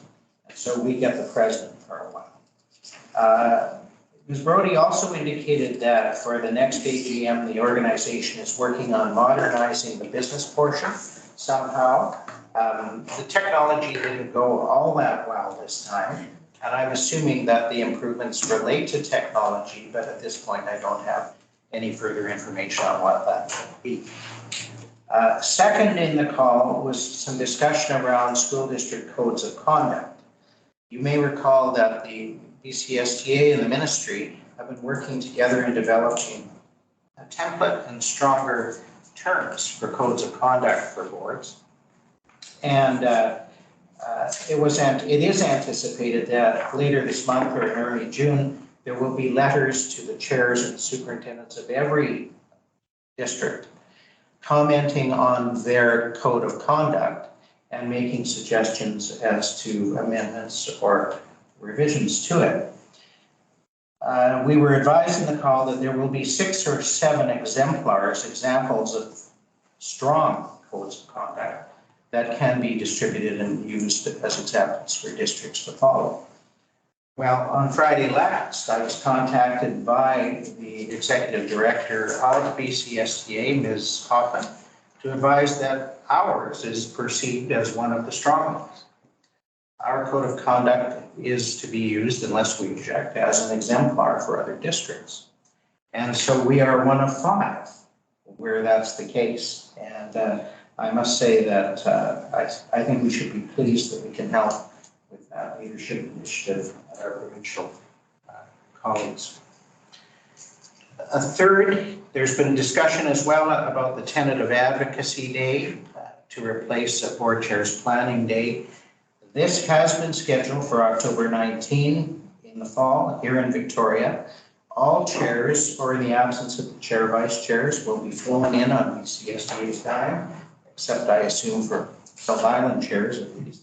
So we get the president for a while. Ms. Brody also indicated that for the next AGM, the organization is working on modernizing the business portion somehow. The technology didn't go all that well this time, and I'm assuming that the improvements relate to technology, but at this point I don't have any further information on what that would be. Second in the call was some discussion around school district codes of conduct. You may recall that the BCSTA and the ministry have been working together in developing a template and stronger terms for codes of conduct for boards. And it is anticipated that later this month or in early June, there will be letters to the chairs and superintendents of every district commenting on their code of conduct and making suggestions as to amendments or revisions to it. We were advised in the call that there will be 6 or 7 examples of strong codes of conduct that can be distributed and used as examples for districts to follow. Well, on Friday last, I was contacted by the executive director of BCSTA, Ms. Hoffman, to advise that ours is perceived as one of the strong ones. Our code of conduct is to be used, unless we object, as an exemplar for other districts. And so we are one of 5 where that's the case. And I must say that I think we should be pleased that we can help with that leadership initiative at our provincial colleagues. A third, there's been discussion as well about the tentative advocacy day to replace a board chair's planning day. This has been scheduled for October 19 in the fall here in Victoria. All chairs, or in the absence of the chair, vice chairs, will be flown in on BCSTA's time, except I assume for South Island chairs at least.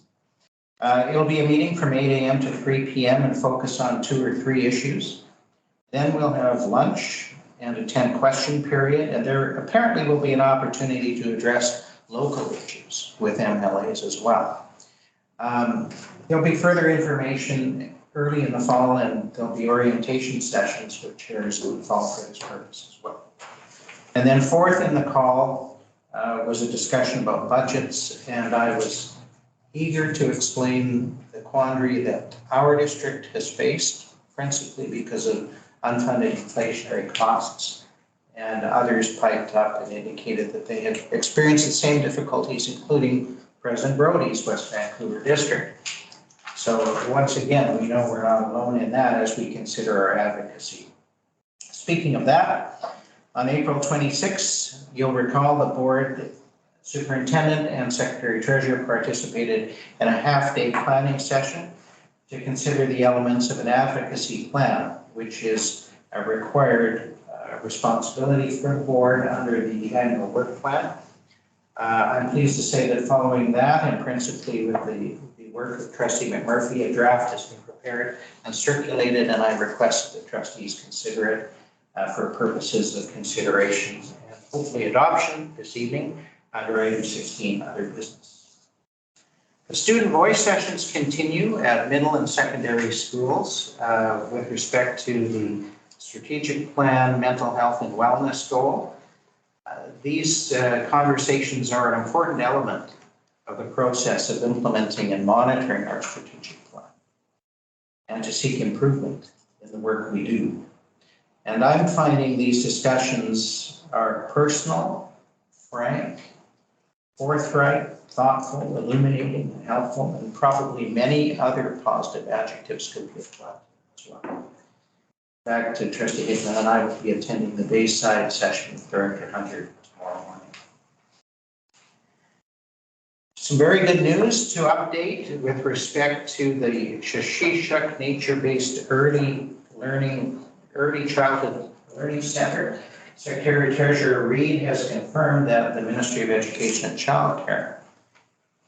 It'll be a meeting from 8 a.m. to 3 p.m. and focus on 2 or 3 issues. Then we'll have lunch and a 10-question period, and there apparently will be an opportunity to address local issues with MLAs as well. There'll be further information early in the fall, and there'll be orientation sessions with chairs who would fall for this purpose as well. And then fourth in the call was a discussion about budgets, and I was eager to explain the quandary that our district has faced, principally because of unfunded inflationary costs. And others piped up and indicated that they had experienced the same difficulties, including President Brody's West Vancouver district. So once again, we know we're not alone in that as we consider our advocacy. Speaking of that, on April 26th, you'll recall the board superintendent and secretary treasurer participated in a half-day planning session to consider the elements of an advocacy plan, which is a required responsibility for the board under the annual work plan. I'm pleased to say that following that, and principally with the work of Trustee McMurphy, a draft has been prepared and circulated, and I request that the trustees consider it for purposes of consideration and hopefully adoption this evening under item 16, other business. The student voice sessions continue at middle and secondary schools with respect to the strategic plan, mental health and wellness goal. These conversations are an important element of the process of implementing and monitoring our strategic plan and to seek improvement in the work we do. And I'm finding these discussions are personal, frank, forthright, thoughtful, illuminating, and helpful, and probably many other positive adjectives could be applied as well. Back to Trustee Hickman, and I will be attending the Bayside session with Director Hunter tomorrow morning. Some very good news to update with respect to the Shashishak Nature-Based Early Childhood Learning Center. Secretary Treasurer Reid has confirmed that the Ministry of Education and Child Care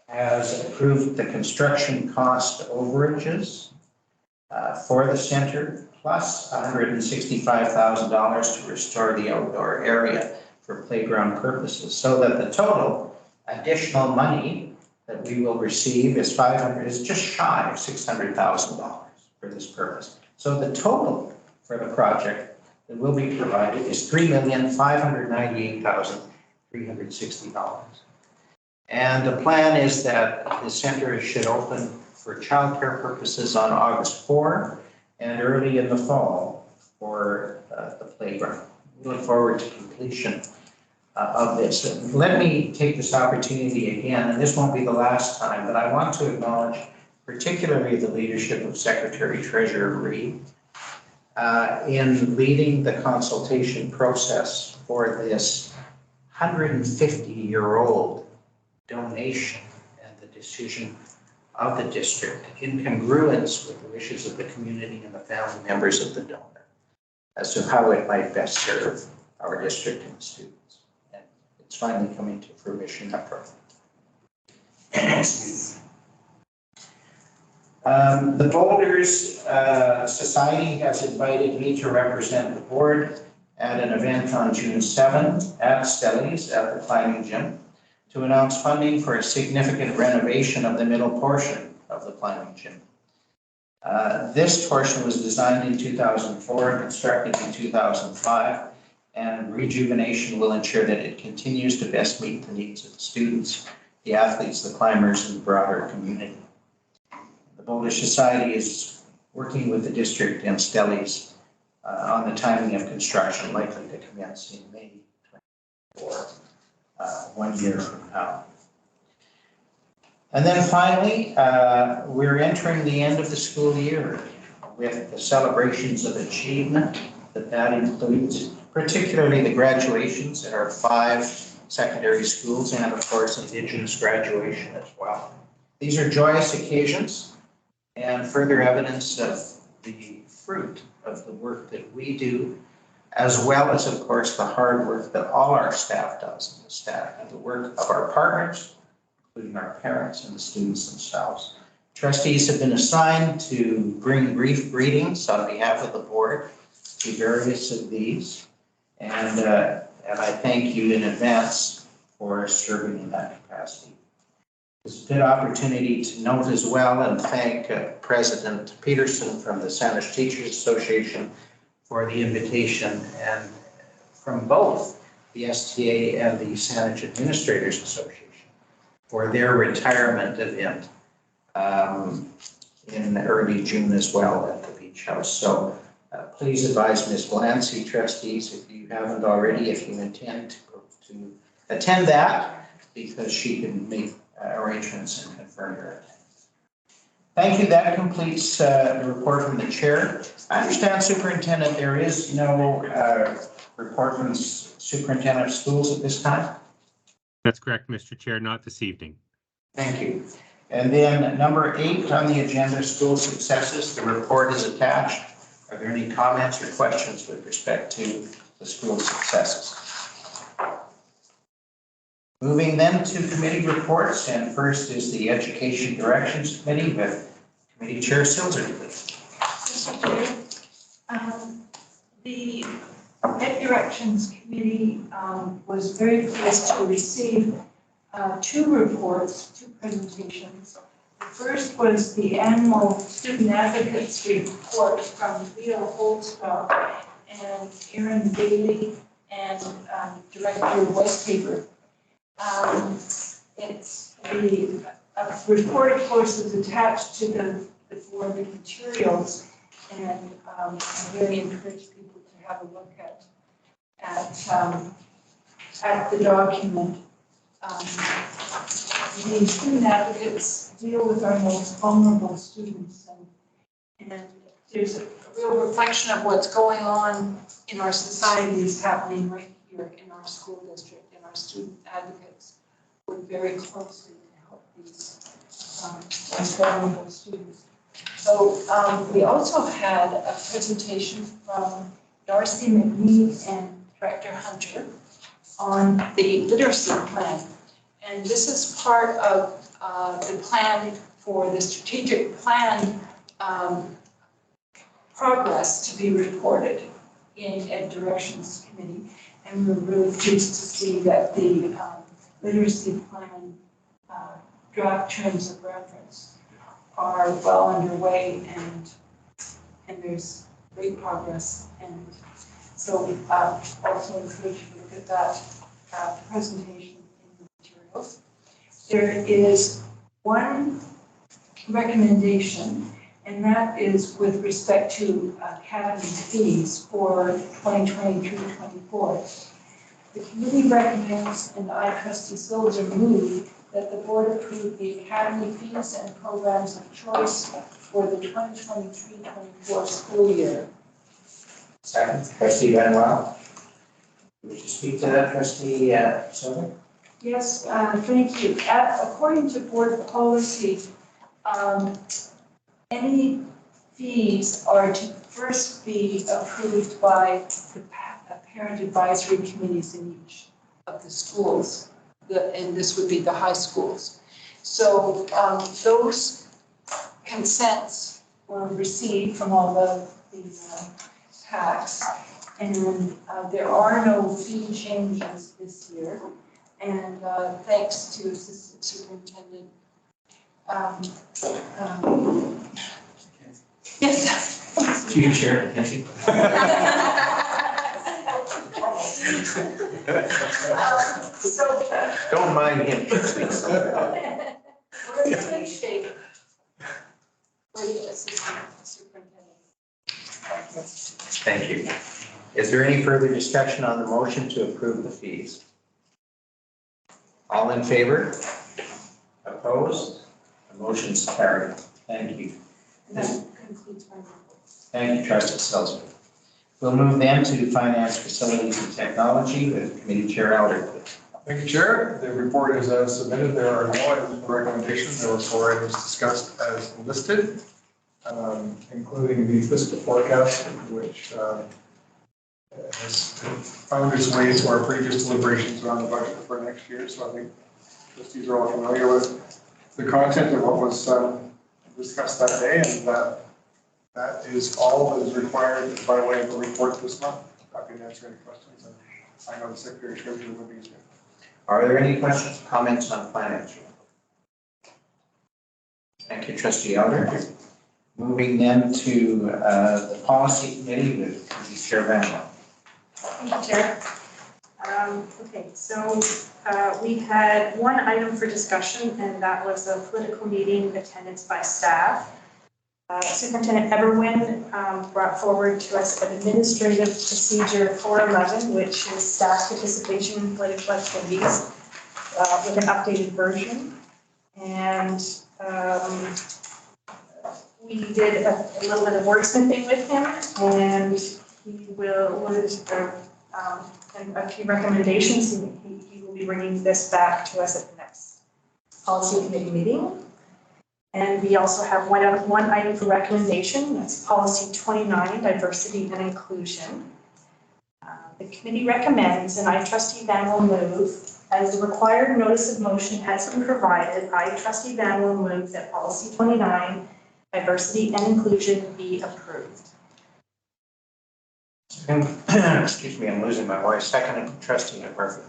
has approved the construction cost overages for the center, plus $165,000 to restore the outdoor area for playground purposes, so that the total additional money that we will receive is just shy of $600,000 for this purpose. So the total for the project that will be provided is $3,598,360. And the plan is that the center should open for childcare purposes on August 4 and early in the fall for the playground. We look forward to completion of this. Let me take this opportunity again, and this won't be the last time, but I want to acknowledge particularly the leadership of Secretary Treasurer Reid in leading the consultation process for this 150-year-old donation and the decision of the district in congruence with the wishes of the community and the family members of the donor as to how it might best serve our district and the students. And it's finally coming to fruition up front. The Boulders Society has invited me to represent the board at an event on June 7 at Stellies at the climbing gym to announce funding for a significant renovation of the middle portion of the climbing gym. This portion was designed in 2004 and constructed in 2005, and rejuvenation will ensure that it continues to best meet the needs of the students, the athletes, the climbers, and the broader community. The Boulder Society is working with the district and Stellies on the timing of construction, likely to commence in May 2024, 1 year from now. And then finally, we're entering the end of the school year with the celebrations of achievement that includes, particularly the graduations at our 5 secondary schools and of course Indigenous graduation as well. These are joyous occasions and further evidence of the fruit of the work that we do, as well as of course the hard work that all our staff does, and the work of our partners, including our parents and the students themselves. Trustees have been assigned to bring brief greetings on behalf of the board to various of these. And I thank you in advance for serving in that capacity. It's a good opportunity to note as well and thank President Peterson from the Saanich Teachers Association for the invitation, and from both the STA and the Saanich Administrators Association for their retirement event in early June as well at the Beach House. So please advise Ms. Glancy, trustees, if you haven't already, if you intend to attend that, because she can make arrangements and confirm your attendance. Thank you. That completes the report from the chair. I understand, Superintendent, there is no report from the Superintendent of Schools at this time? That's correct, Mr. Chair, not this evening. Thank you. And then number 8 on the agenda, school successes. The report is attached. Are there any comments or questions with respect to the school successes? Moving then to committee reports, and first is the Education Directions Committee with Committee Chair Silsby. Mr. Chair, the Ed Directions Committee was very pleased to receive 2 reports, 2 presentations. The first was the annual Student Advocates Report from Leo Holzbach and Erin Bailey and Director Westhaver. It's the report, of course, is attached to the board materials, and I really encourage people to have a look at the document. The student advocates deal with our most vulnerable students, and there's a real reflection of what's going on in our society is happening right here in our school district, and our student advocates work very closely to help these most vulnerable students. So we also had a presentation from Darcy McNee and Director Hunter on the literacy plan. And this is part of the plan for the strategic plan progress to be reported in Ed Directions Committee. And we're really pleased to see that the literacy plan draft terms of reference are well underway and there's great progress. And so also encourage you to look at that presentation in the materials. There is one recommendation, and that is with respect to academy fees for 2023-24. The committee recommends, and I, Trustee Silver, move that the board approve the academy fees and programs of choice for the 2023-24 school year. Second, trustee Manuel. Would you speak to that, trustee Silver? Yes, thank you. According to board policy, any fees are to first be approved by the parent advisory committees in each of the schools, and this would be the high schools. So those consents were received from all the tax, and there are no fee changes this year. And thanks to Assistant Superintendent. Yes. You can share it, thank you. Don't mind him. We're in good shape. For the Assistant Superintendent. Thank you. Is there any further discussion on the motion to approve the fees? All in favor? Opposed? The motion's carried. Thank you. And that concludes my report. Thank you, Trustee Selzer. We'll move then to Finance, Facilities and Technology with Committee Chair Elder. Thank you, Chair. The report is as submitted. There are no items for recommendation. There were 4 items discussed as listed, including the fiscal forecast, which has found its way to our previous deliberations around the budget for next year. So I think trustees are all familiar with the content of what was discussed that day, and that is all that is required by way of a report this month. Happy to answer any questions, and I know the Secretary Treasurer will be here. Are there any questions or comments on financial? Thank you, Trustee Elder. Moving then to the Policy Committee with Committee Chair Van. Thank you, Chair. Okay, so we had one item for discussion, and that was a political meeting attendance by staff. Superintendent Eberwin brought forward to us an administrative procedure 411, which is staff participation in political activities with an updated version. And we did a little bit of wordsmithing with him, and he will, and a few recommendations, and he will be bringing this back to us at the next policy committee meeting. And we also have one item for recommendation, that's policy 29, diversity and inclusion. The committee recommends, and I, Trustee Van, will move, as the required notice of motion has been provided, I, Trustee Van, will move that policy 29, diversity and inclusion, be approved. Excuse me, I'm losing my voice. Second, Trustee McMurphy.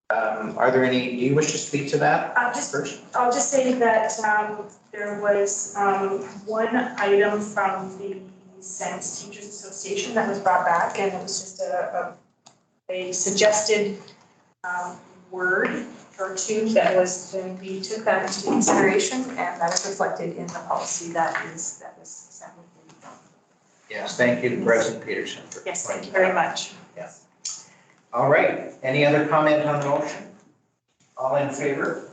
Are there any, do you wish to speak to that first? I'll just say that there was one item from the Science Teachers Association that was brought back, and it was just a suggested word or two that was, then we took that into consideration, and that is reflected in the policy that was sent with the. Yes, thank you to President Peterson. Yes, thank you very much. Yeah. All right, any other comment on the motion? All in favor?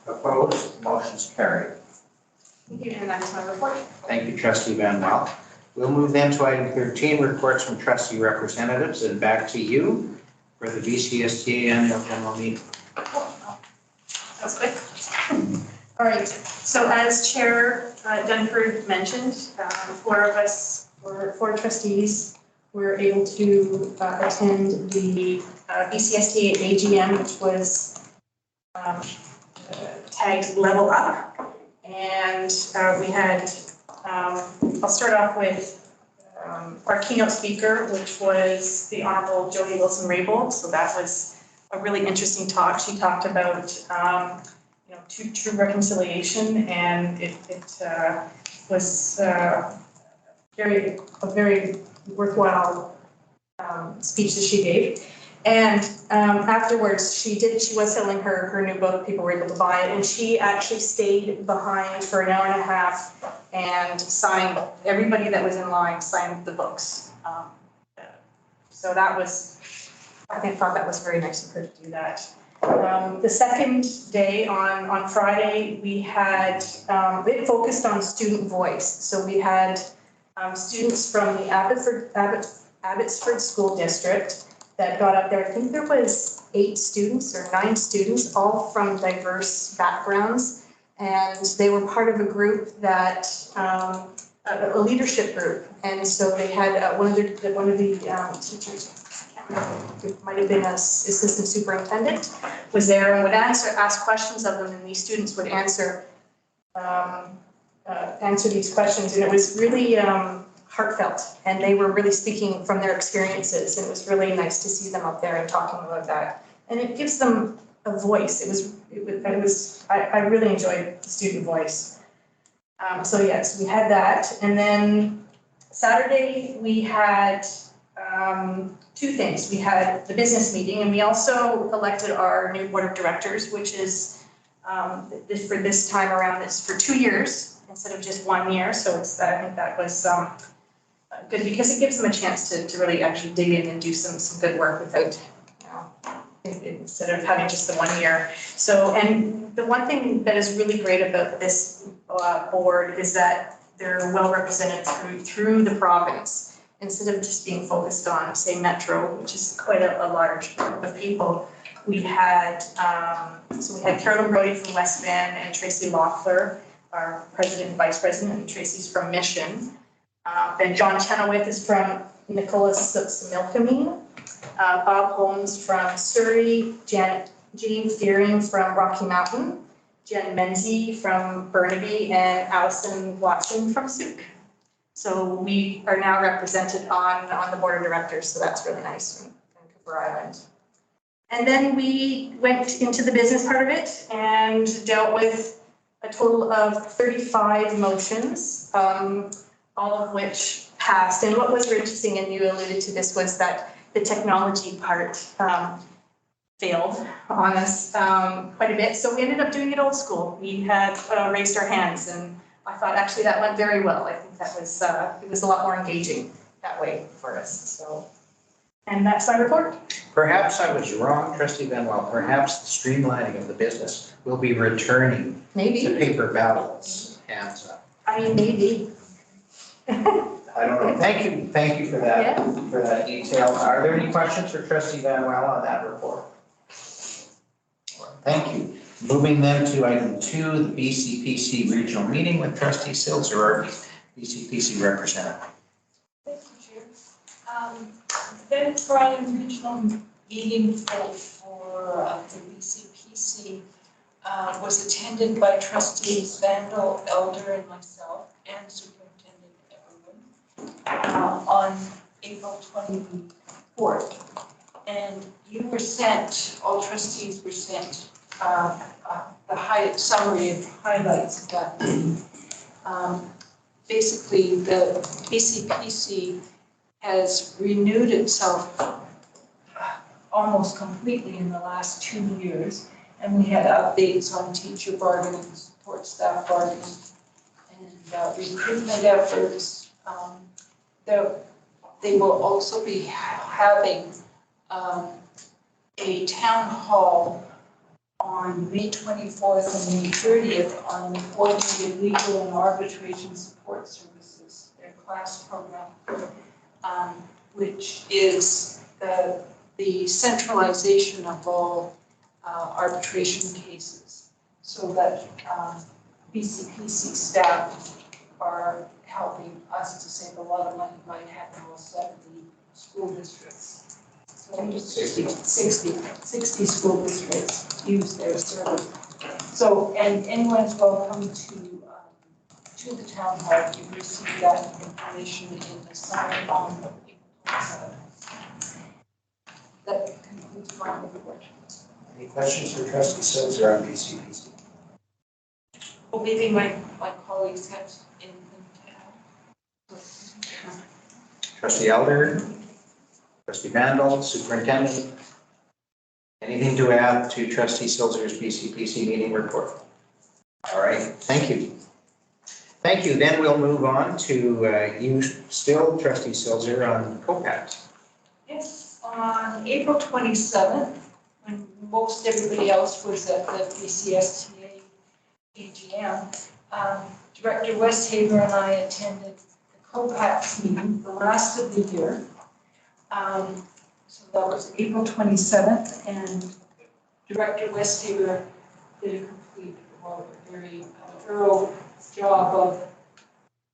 Opposed? Motion's carried. Thank you, and that is my report. Thank you, Trustee Van Wel. We'll move then to item 13, reports from trustee representatives, and back to you for the BCSTA annual general meeting. That's quick. All right, so as Chair Dunford mentioned, 4 of us, or 4 trustees, were able to attend the BCSTA AGM, which was tagged Level Up. And we had, I'll start off with our keynote speaker, which was the Honorable Jody Wilson-Raybould. So that was a really interesting talk. She talked about true reconciliation, and it was a very worthwhile speech that she gave. And afterwards, she was selling her new book. People were able to buy it, and she actually stayed behind for an hour and a half and signed, everybody that was in line signed the books. So that was, I thought that was very nice of her to do that. The second day on Friday, we had, it focused on student voice. So we had students from the Abbotsford School District that got up there. I think there was 8 students or 9 students, all from diverse backgrounds. And they were part of a group that, a leadership group. And so they had one of the teachers, it might have been an assistant superintendent, was there and would ask questions of them, and these students would answer these questions, and it was really heartfelt, and they were really speaking from their experiences, and it was really nice to see them up there and talking about that, and it gives them a voice. I really enjoyed the student voice. So yes, we had that, and then Saturday we had 2 things. We had the business meeting, and we also elected our new board of directors, which is for this time around, it's for 2 years instead of just 1 year. So I think that was good because it gives them a chance to really actually dig in and do some good work without, instead of having just the 1 year. So, and the one thing that is really great about this board is that they're well represented through the province, instead of just being focused on, say, Metro, which is quite a large group of people. We had, we had Carolyn Brody from West Van and Tracy Loeffler, our president and vice president, and Tracy's from Mission. Then John Chenoweth is from Nicholas Similkameen, Bob Holmes from Surrey, James Deering from Rocky Mountain, Jen Menzie from Burnaby, and Allison Watson from Souk. So we are now represented on the board of directors, so that's really nice in Vancouver Island. And then we went into the business part of it and dealt with a total of 35 motions, all of which passed. And what was interesting, and you alluded to this, was that the technology part failed on us quite a bit. So we ended up doing it old school. We had raised our hands, and I thought actually that went very well. I think that was, it was a lot more engaging that way for us. So, and that's my report. Perhaps I was wrong, Trustee Benwell. Perhaps the streamlining of the business will be returning to paper ballots. Hands up. I mean, maybe. I don't know. Thank you for that detail. Are there any questions for Trustee Benwell on that report? Thank you. Moving then to item 2, the BCPC regional meeting with Trustee Silzer, our BCPC representative. Thank you, Chair. The Vancouver Island regional meeting for the BCPC was attended by Trustees Vandal, Elder, and myself, and Superintendent Everyone on April 24th. And you were sent, all trustees were sent the summary of highlights of that meeting. Basically, the BCPC has renewed itself almost completely in the last 2 years, and we had updates on teacher bargaining, support staff bargaining, and recruitment efforts. They will also be having a town hall on May 24th and May 30th on the coordinated legal and arbitration support services, their class program, which is the centralization of all arbitration cases, so that BCPC staff are helping us to save a lot of money by having all 70 school districts. 60 school districts use their service. So, and anyone's welcome to the town hall. You've received that information in the summary on April 27th. That concludes my report. Any questions for Trustee Silzer on BCPC? Or maybe my colleagues have anything to add. Trustee Elder, trustee Randall, superintendent. Anything to add to trustee Silzer's BCPC meeting report? All right, thank you. Thank you. Then we'll move on to you still, trustee Silzer, on COPAX. Yes, on April 27th, when most everybody else was at the BCSTA AGM, Director Westhaver and I attended the COPAX meeting, the last of the year. So that was April 27th, and Director Westhaver did a complete, well, a very thorough job of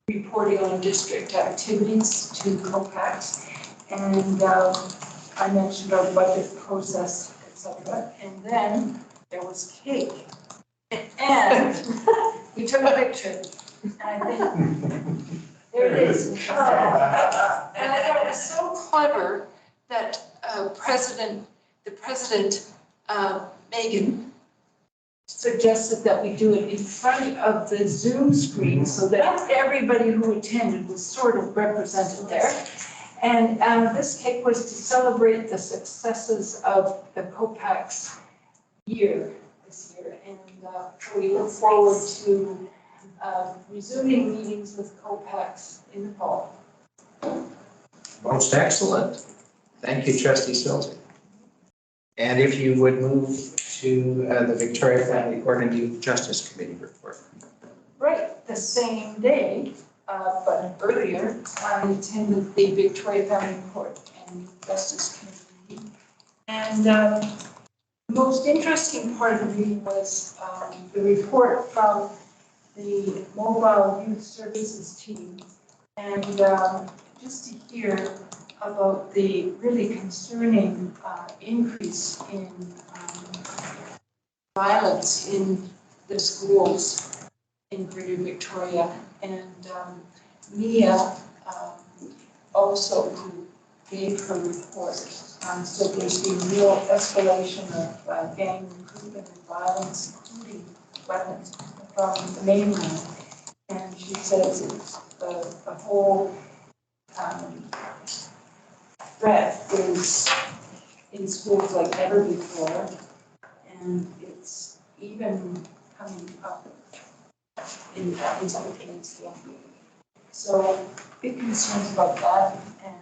reporting on district activities to COPAX. And I mentioned our budget process, etc. And then there was cake. And we took a picture. And I think, there it is. And I thought it was so clever that the president, Megan, suggested that we do it in front of the Zoom screen so that everybody who attended was sort of represented there. And this cake was to celebrate the successes of the COPAX year this year. And we look forward to resuming meetings with COPAX in the fall. Most excellent. Thank you, trustee Silzer. And if you would move to the Victoria Family Court and Youth Justice Committee report. Right, the same day, but earlier, I attended the Victoria Family Court and Youth Justice Committee. And the most interesting part of the meeting was the report from the Mobile Youth Services team. And just to hear about the really concerning increase in violence in the schools in Greater Victoria. And Mia also who gave her report. So there's been real escalation of gang recruitment and violence, including weapons from the mainland. And she says it's the whole threat is in schools like never before. And it's even coming up in the peninsula. So big concerns about that. And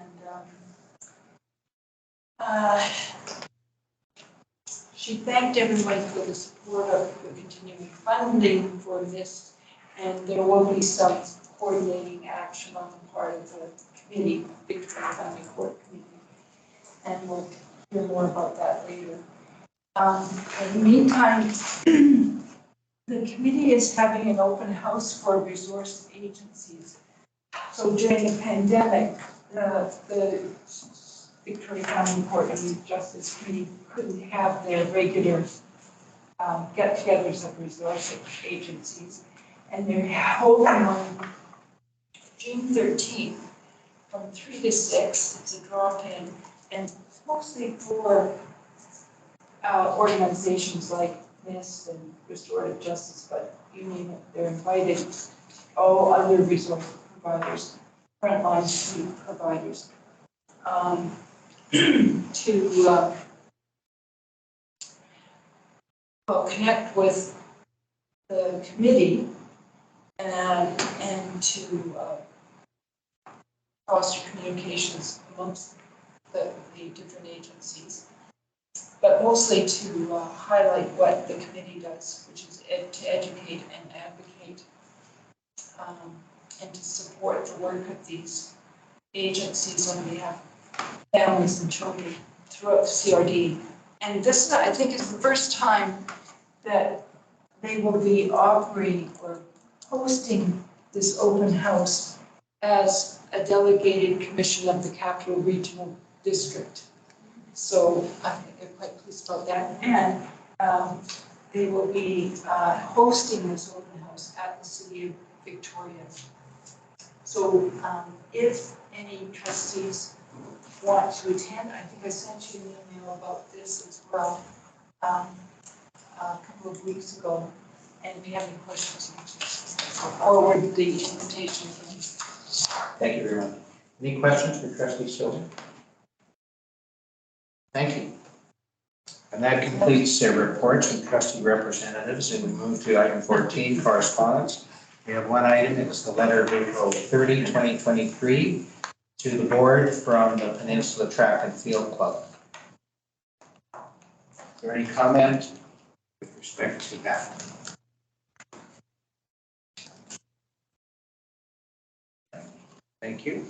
she thanked everyone for the support of the continuing funding for this. And there will be some coordinating action on the part of the committee, Victoria Family Court Committee. And we'll hear more about that later. In the meantime, the committee is having an open house for resource agencies. So during the pandemic, the Victoria Family Court and Youth Justice Committee couldn't have their regular get-togethers of resource agencies. And they're holding on June 13th from 3 to 6. It's a drop-in, and it's mostly for organizations like NIST and Restorative Justice, but you name it, they're invited. All other resource providers, frontline street providers, to connect with the committee and to foster communications amongst the different agencies, but mostly to highlight what the committee does, which is to educate and advocate and to support the work of these agencies on behalf of families and children throughout the CRD. And this, I think, is the first time that they will be operating or hosting this open house as a delegated commission of the Capital Regional District. So I think they're quite pleased about that. And they will be hosting this open house at the City of Victoria. So if any trustees want to attend, I think I sent you an email about this as well a couple of weeks ago. And if you have any questions, forward the invitation. Thank you very much. Any questions for trustee Silver? Thank you. And that completes the reports from trustee representatives, and we move to item 14, correspondence. We have one item, it's the letter of April 30, 2023, to the board from the Peninsula Track and Field Club. Is there any comment with respect to that? Thank you.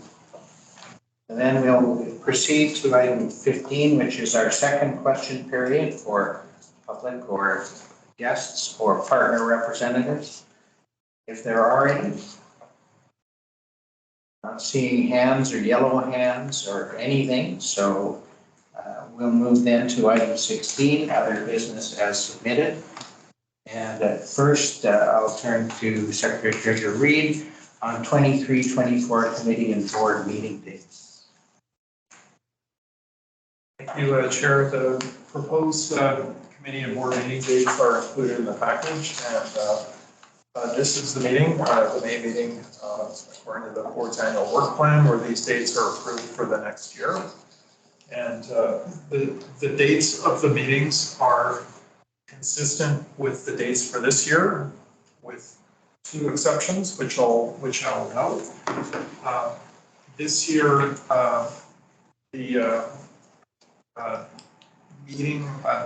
And then we'll proceed to item 15, which is our second question period for public or guests or partner representatives, if there are any. Not seeing hands or yellow hands or anything, so we'll move then to item 16, other business as submitted. And first, I'll turn to Secretary Treasurer Reid on 23-24 committee and board meeting dates. Thank you, Chair. The proposed committee and board meeting dates are included in the package, and this is the meeting, the May meeting, according to the board's annual work plan, where these dates are approved for the next year. And the dates of the meetings are consistent with the dates for this year, with 2 exceptions, which I'll note. This year, the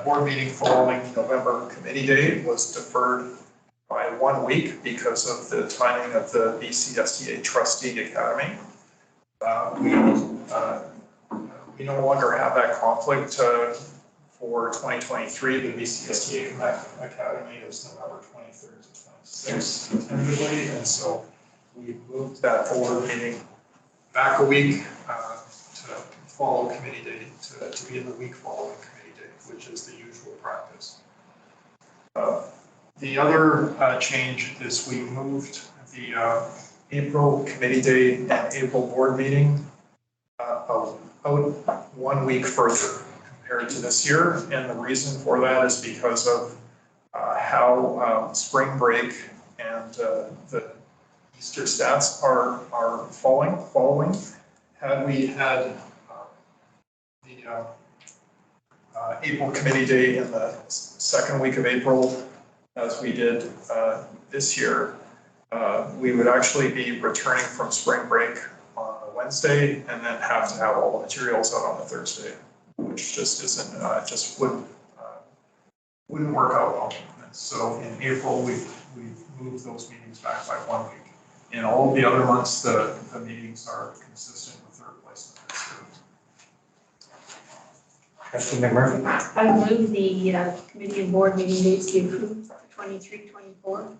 board meeting following November committee day was deferred by 1 week because of the timing of the BC SDA Trustee Academy. We no longer have that conflict for 2023. The BC SDA Academy is November 23rd to 26th tentatively, and so we moved that board meeting back a week to follow committee day, to be in the week following committee day, which is the usual practice. The other change is we moved the April committee day and April board meeting out 1 week further compared to this year. And the reason for that is because of how spring break and the Easter stats are following. Had we had the April committee day in the second week of April, as we did this year, we would actually be returning from spring break on a Wednesday and then have to have all the materials out on a Thursday, which just isn't, just wouldn't work out well. And so in April, we moved those meetings back by 1 week. In all the other months, the meetings are consistent with the replacement this year. Trustee McMurphy. I move the committee and board meeting dates be approved for 23-24.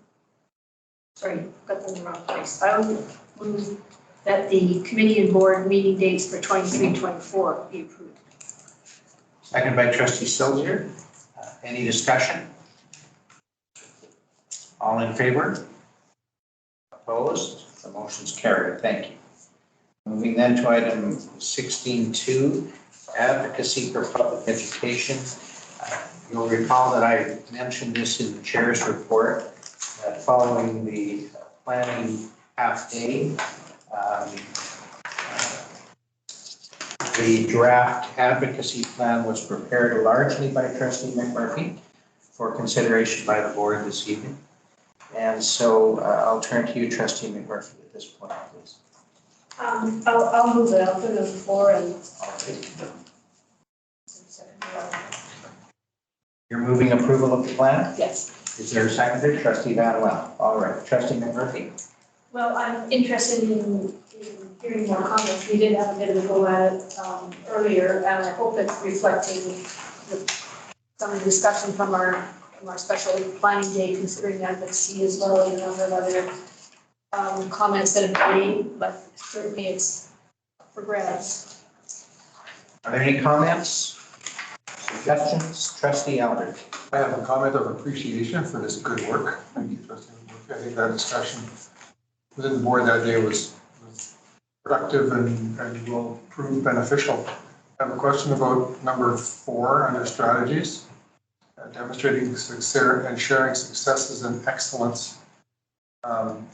Sorry, got them in the wrong place. I will move that the committee and board meeting dates for 23-24 be approved. Second by trustee Silver. Any discussion? All in favor? Opposed? The motion's carried. Thank you. Moving then to item 16.2, advocacy for public education. You'll recall that I mentioned this in the chair's report, that following the planning half day, the draft advocacy plan was prepared largely by trustee McMurphy for consideration by the board this evening. And so I'll turn to you, trustee McMurphy, at this point, please. I'll move it. I'll put it on the floor and. You're moving approval of the plan? Yes. Is there a seconder? Trustee Van Wel. All right. Trustee McMurphy. Well, I'm interested in hearing more comments. We did have a bit of a go at it earlier, and I hope it's reflecting some of the discussion from our special planning day, considering advocacy as well, and a number of other comments that have been made, but certainly it's for grabs. Are there any comments? Suggestions? Trustee Elder. I have a comment of appreciation for this good work. Thank you, Trustee Murphy. I think that discussion within the board that day was productive and will prove beneficial. I have a question about number 4 under strategies. demonstrating success and sharing successes and excellence. I'm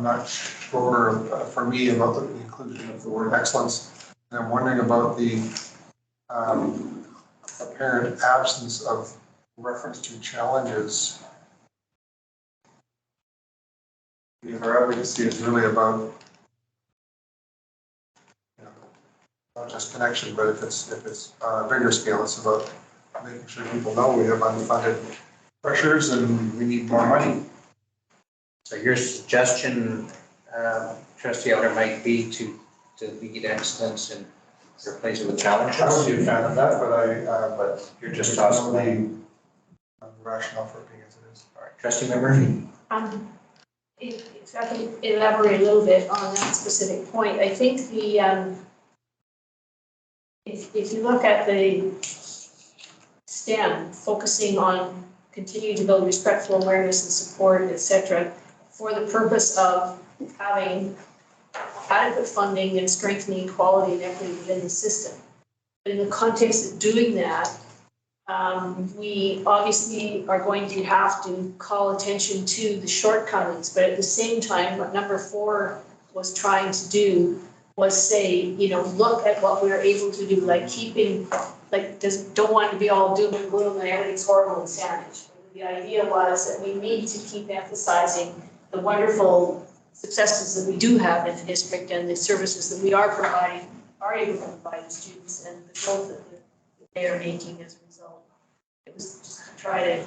not sure for me about the inclusion of the word excellence. And I'm wondering about the apparent absence of reference to challenges. Our advocacy is really about, you know, not just connection, but if it's a bigger scale, it's about making sure people know we have unfunded pressures and we need more money. So your suggestion, Trustee Elder, might be to lead excellence and replace it with challenges? I would be a fan of that, but You're just tossing the rationale for it being as it is. All right, Trustee Murphy? If I can elaborate a little bit on that specific point, I think if you look at the STEM, focusing on continuing to build respectful awareness and support, et cetera, for the purpose of having adequate funding and strengthening quality and equity within the system. But in the context of doing that, we obviously are going to have to call attention to the shortcomings, but at the same time, what number 4 was trying to do was say, you know, look at what we're able to do, like keeping, like, don't want to be all doom and gloom and everything's horrible in Saanich. The idea was that we need to keep emphasizing the wonderful successes that we do have in the district and the services that we are able to provide to students and the growth that they are making as a result. It was just to try to,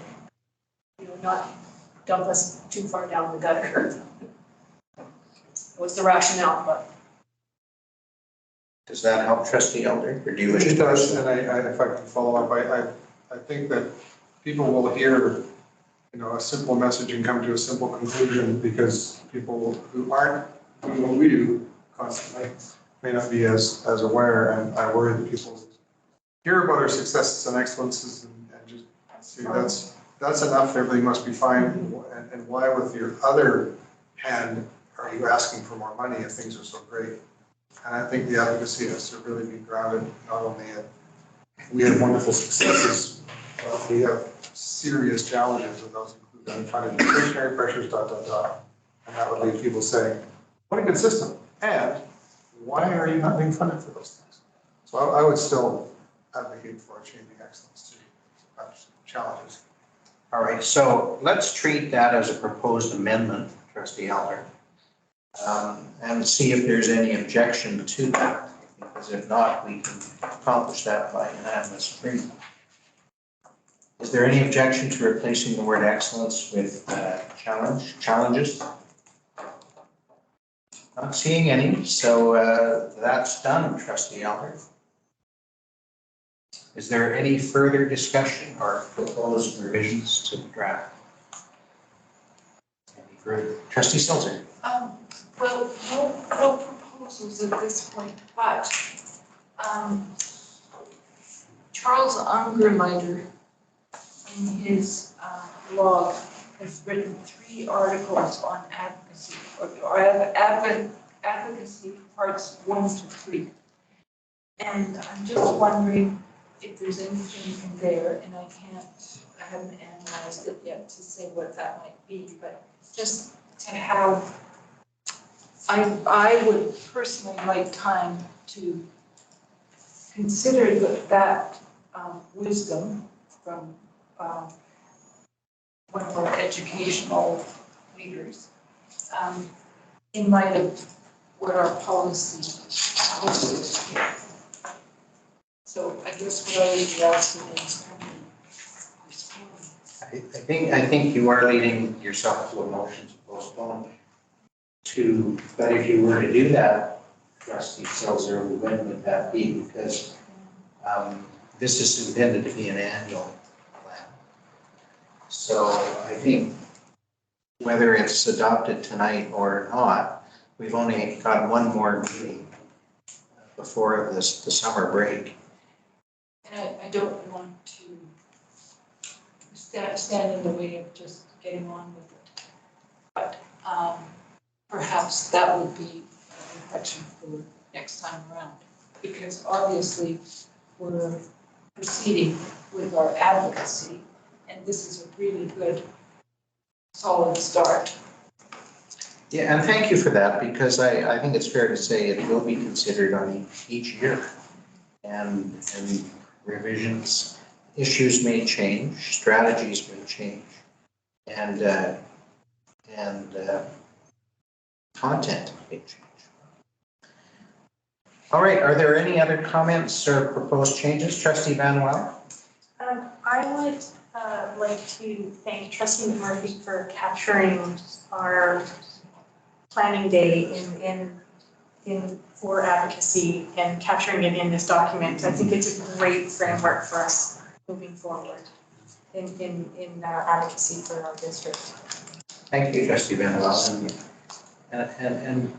you know, not dump us too far down the gutter. Was the rationale, but. Does that help, Trustee Elder, or do you wish to? It does, and if I can follow up, I think that people will hear, you know, a simple message and come to a simple conclusion because people who aren't doing what we do constantly may not be as aware, and I worry that people hear about our successes and excellences and just see that's enough, everything must be fine, and why with your other hand are you asking for more money if things are so great? And I think the advocacy has to really be grounded not only in we have wonderful successes, but we have serious challenges, and those include unfunded discretionary pressures, ... And that would leave people saying, what a good system, and why are you not being funded for those things? So I would still advocate for achieving excellence to challenges. All right, so let's treat that as a proposed amendment, Trustee Elder, and see if there's any objection to that, because if not, we can accomplish that by unanimous agreement. Is there any objection to replacing the word excellence with challenges? Not seeing any, so that's done, Trustee Elder. Is there any further discussion or proposed revisions to the draft? Any further? Trustee Silzer? Well, no proposals at this point, but Charles Ungerleider in his blog has written 3 articles on advocacy, or advocacy parts 1 to 3. And I'm just wondering if there's anything in there, and I haven't analyzed it yet to say what that might be, but just to have, I would personally like time to consider that wisdom from one of our educational leaders in light of what our policy is here. So I guess what I would be asking is, I think you are leading yourself to a motion to postpone but if you were to do that, Trustee Silzer, when would that be? Because this is intended to be an annual plan. So I think whether it's adopted tonight or not, we've only got one more meeting before the summer break. and I don't want to stand in the way of just getting on with it. But perhaps that would be a reflection for next time around, because obviously we're proceeding with our advocacy. And this is a really good, solid start. Yeah, and thank you for that, because I think it's fair to say it will be considered on each year. And revisions, issues may change, strategies may change, and content may change. All right, are there any other comments or proposed changes? Trustee Van Wel? I would like to thank Trustee Murphy for capturing our planning day for advocacy and capturing it in this document. I think it's a great framework for us moving forward in advocacy for our district. Thank you, Trustee Van Wel. And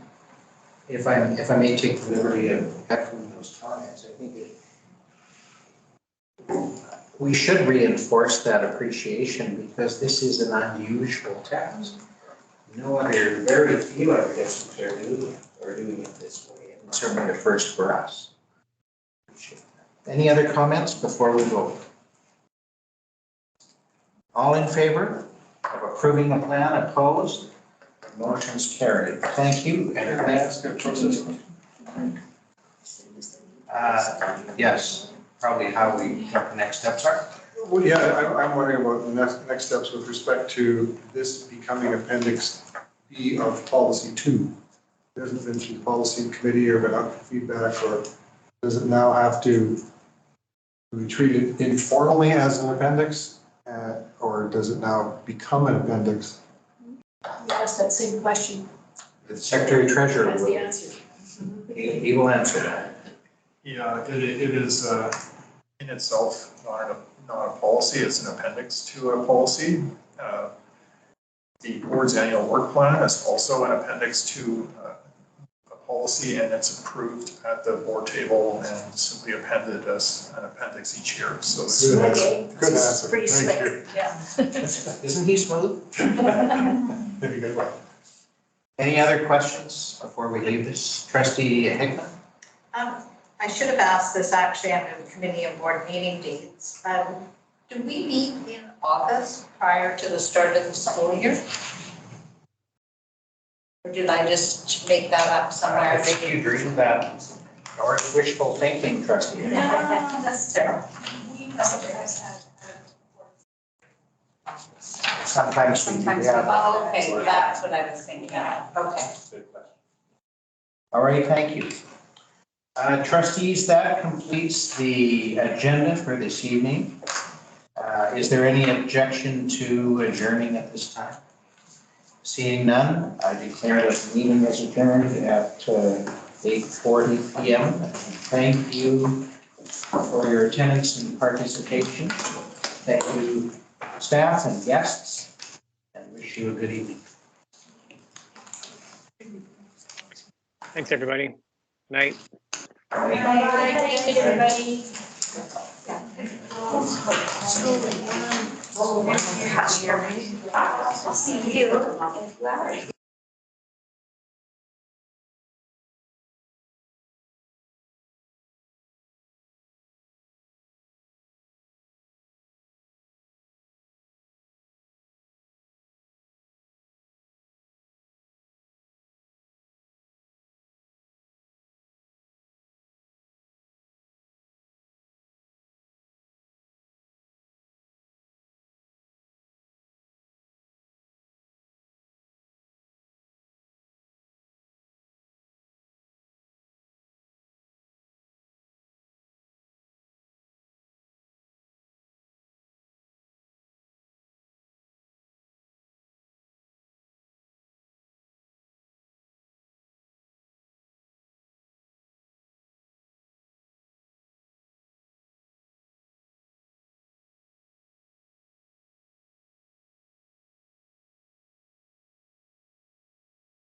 if I may take the liberty of echoing those comments, I think we should reinforce that appreciation, because this is an unusual task. Very few other districts are doing it this way, and it's certainly a first for us. Any other comments before we vote? All in favor of approving the plan? Opposed? Motion's carried. Thank you. Yes, probably what the next steps are. Well, yeah, I'm wondering about the next steps with respect to this becoming Appendix B of Policy 2. It hasn't been through the policy committee or been up for feedback, or does it now have to be treated informally as an appendix, or does it now become an appendix? You asked that same question. The Secretary Treasurer That's the will, answer. he will answer that. Yeah, it is in itself not a policy, it's an appendix to a policy. The board's annual work plan is also an appendix to a policy, and it's approved at the board table and simply appended as an appendix each year. So it's Good answer. Pretty Thank slick. you. Yeah. Isn't he smooth? Maybe good one. Any other questions before we leave this? Trustee Hickman? I should have asked this actually under the committee and board meeting dates. Do we meet in August prior to the start of the school year? Or did I just make that up somewhere? I think you dreamed that, or wishful thinking, Trustee. No, that's terrible. Sometimes we do Sometimes, have. oh, okay, that's what I was thinking of, okay. All right, thank you. Trustees, that completes the agenda for this evening. Is there any objection to adjourning at this time? Seeing none, I declare that the meeting is adjourned at 8:40 p.m. Thank you for your attendance and participation. Thank you, staff and guests, and wish you a good evening. Thanks, everybody. Night. Thank you, everybody. See you.